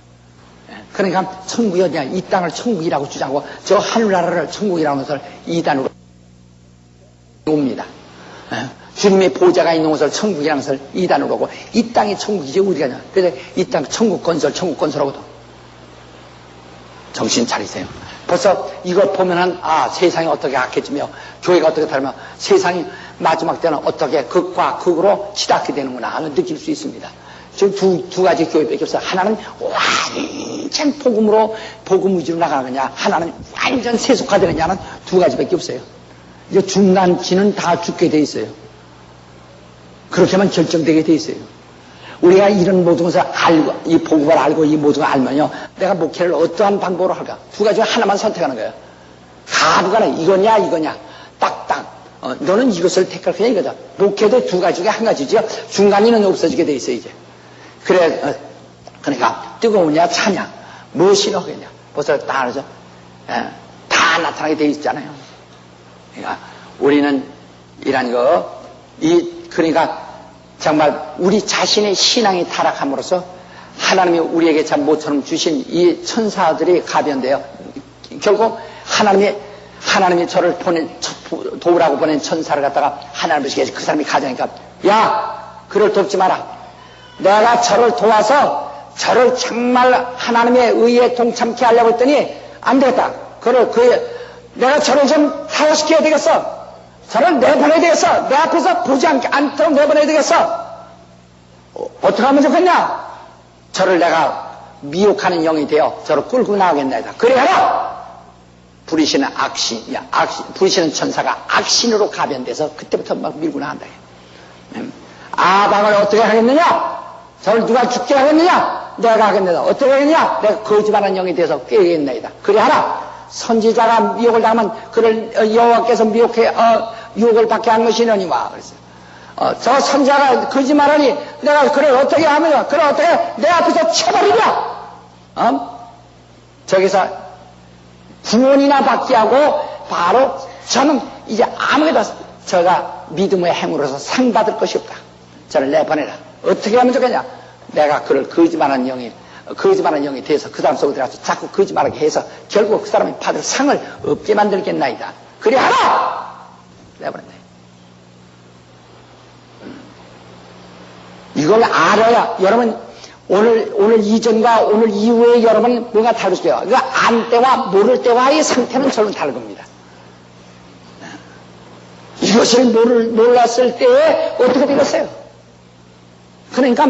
그러니까 천국이 어디냐? 이 땅을 천국이라고 주장하고 저 하늘나라를 천국이라는 것을 이단으로 옵니다. 주님의 보좌가 있는 곳을 천국이라는 것을 이단으로 오고 이 땅이 천국이지 우리가냐? 그래서 이 땅 천국 건설하고도 정신 차리세요. 벌써 이거 보면은 세상이 어떻게 악해지며 교회가 어떻게 다르며 세상이 마지막 때는 어떻게 극과 극으로 치닫게 되는구나 하는 느낄 수 있습니다. 지금 두 가지 교회밖에 없어요. 하나는 완전 복음 위주로 나가느냐, 하나는 완전 세속화되느냐는 두 가지밖에 없어요. 이제 중간치는 다 죽게 돼 있어요. 그렇게만 결정되게 돼 있어요. 우리가 이런 모든 것을 알고, 이 복음을 알고 이 모든 걸 알면요, 내가 목회를 어떠한 방법으로 할까? 두 가지 중 하나만 선택하는 거예요. 가부간에 이거냐, 딱딱. 너는 이것을 택할 거냐, 이거다. 목회도 두 가지 중에 한 가지죠. 중간이는 없어지게 돼 있어요, 이제. 그래, 그러니까, 뜨거우냐, 차냐, 무엇이라 하겠냐. 벌써 다 알죠? 다 나타나게 돼 있잖아요. 그러니까, 우리는 이란 그러니까, 정말 우리 자신의 신앙이 타락함으로써 하나님이 우리에게 참 모처럼 주신 이 천사들이 가변돼요. 결국 하나님이 저를 도우라고 보낸 천사를 갖다가 하나님을 시켜서 그 사람이 가자니까, 야, 그를 돕지 마라. 내가 저를 도와서 저를 정말 하나님의 의에 동참케 하려고 했더니 안 되겠다. 내가 저를 좀 타협시켜야 되겠어. 저를 내보내야 되겠어. 내 앞에서 보지 않도록 내보내야 되겠어. 어떻게 하면 좋겠냐? 저를 내가 미혹하는 영이 되어 저를 끌고 나가겠나이다. 그래야 부리시는 부리시는 천사가 악신으로 가변돼서 그때부터 막 밀고 나간다. 아방을 어떻게 하겠느냐? 저를 누가 죽게 하겠느냐? 내가 하겠느냐? 어떻게 하겠느냐? 내가 거짓말하는 영이 돼서 꾀겠나이다. 그래 하라. 선지자가 미혹을 당하면 그를 여호와께서 유혹을 받게 한 것이느니와. 그랬어요. 저 선지자가 거짓말하니 내가 그를 어떻게 하느냐? 그를 어떻게 내 앞에서 쳐버리냐? 저기서 구원이나 받게 하고 바로 저는 이제 아무래도 저가 믿음의 행으로서 상 받을 것이 없다. 저를 내보내라. 어떻게 하면 좋겠냐? 내가 그를 거짓말하는 영이 돼서 그 사람 속에 들어가서 자꾸 거짓말하게 해서 결국 그 사람이 받을 상을 없게 만들겠나이다. 그래 하라! 내버린다. 이걸 알아야 여러분 오늘 이전과 오늘 이후에 여러분 뭔가 다를 수 있어요. 그러니까 안 때와 모를 때와의 상태는 전혀 다른 겁니다. 이것을 몰랐을 때에 어떻게 되겠어요? 그러니까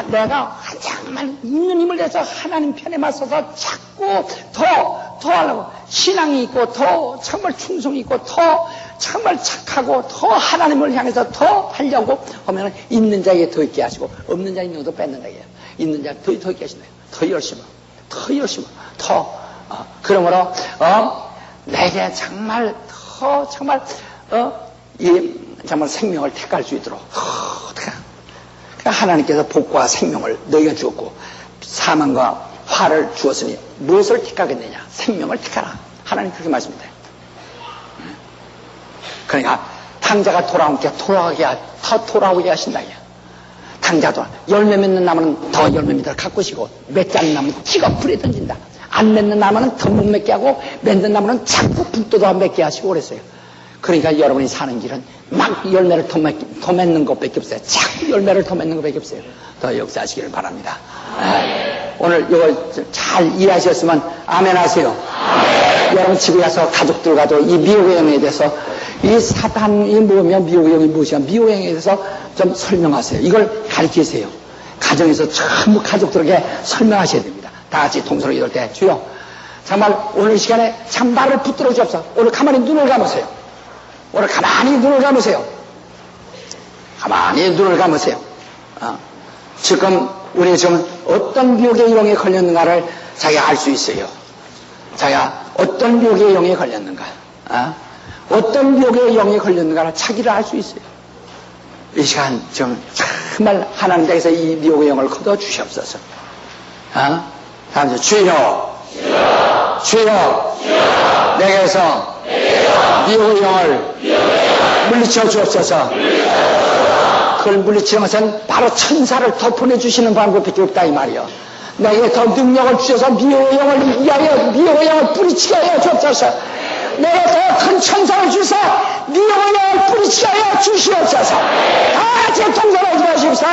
내가 정말 있는 힘을 내서 하나님 편에 맞서서 자꾸 더 하려고 신앙이 있고 더 정말 충성이 있고 더 정말 착하고 더 하나님을 향해서 더 하려고 하면 있는 자에게 더 있게 하시고 없는 자 있는 것도 뺏는다. 있는 자 더 있게 하신다. 더 열심히 그러므로 내게 정말 정말 생명을 택할 수 있도록 하나님께서 복과 생명을 너희가 주었고 사망과 화를 주었으니 무엇을 택하겠느냐? 생명을 택하라. 하나님 그렇게 말씀합니다. 그러니까 탕자가 돌아오게 하신다. 탕자도 열매 맺는 나무는 더 열매 맺도록 가꾸시고 맺지 않는 나무는 키가 불에 던진다. 안 맺는 나무는 더 못 맺게 하고 맺는 나무는 자꾸 불도다 맺게 하시고 그랬어요. 그러니까 여러분이 사는 길은 막 열매를 더 맺는 것밖에 없어요. 자꾸 열매를 더 맺는 것밖에 없어요. 더 역사하시기를 바랍니다. 오늘 이거 잘 이해하셨으면 아멘 하세요. 여러분 집에 가서 가족들과도 이 미혹의 영에 대해서 이 사단이 뭐며 미혹의 영이 무엇이냐 미혹의 영에 대해서 좀 설명하세요. 이걸 가르치세요. 가정에서 전부 가족들에게 설명하셔야 됩니다. 다 같이 동서로 이럴 때 주여 정말 오늘 시간에 참 말을 붙들어 주옵소서. 오늘 가만히 눈을 감으세요. 오늘 가만히 눈을 감으세요. 가만히 눈을 감으세요. 지금 우리 지금 어떤 미혹의 영에 걸렸는가를 자기가 알 수 있어요. 자기가 어떤 미혹의 영에 걸렸는가, 어떤 미혹의 영에 걸렸는가를 자기를 알 수 있어요. 이 시간 좀 정말 하나님께서 이 미혹의 영을 거둬 주시옵소서. 다음에 주여, 내게서 미혹의 영을 물리쳐 주옵소서. 그걸 물리치는 것은 바로 천사를 더 보내주시는 방법밖에 없다 이 말이요. 내게 더 능력을 주셔서 미혹의 영을 이기게 하여 미혹의 영을 뿌리치게 하여 주옵소서. 내게 더 큰 천사를 주사 미혹의 영을 뿌리치게 하여 주시옵소서. 다 같이 통솔하지 마십시오.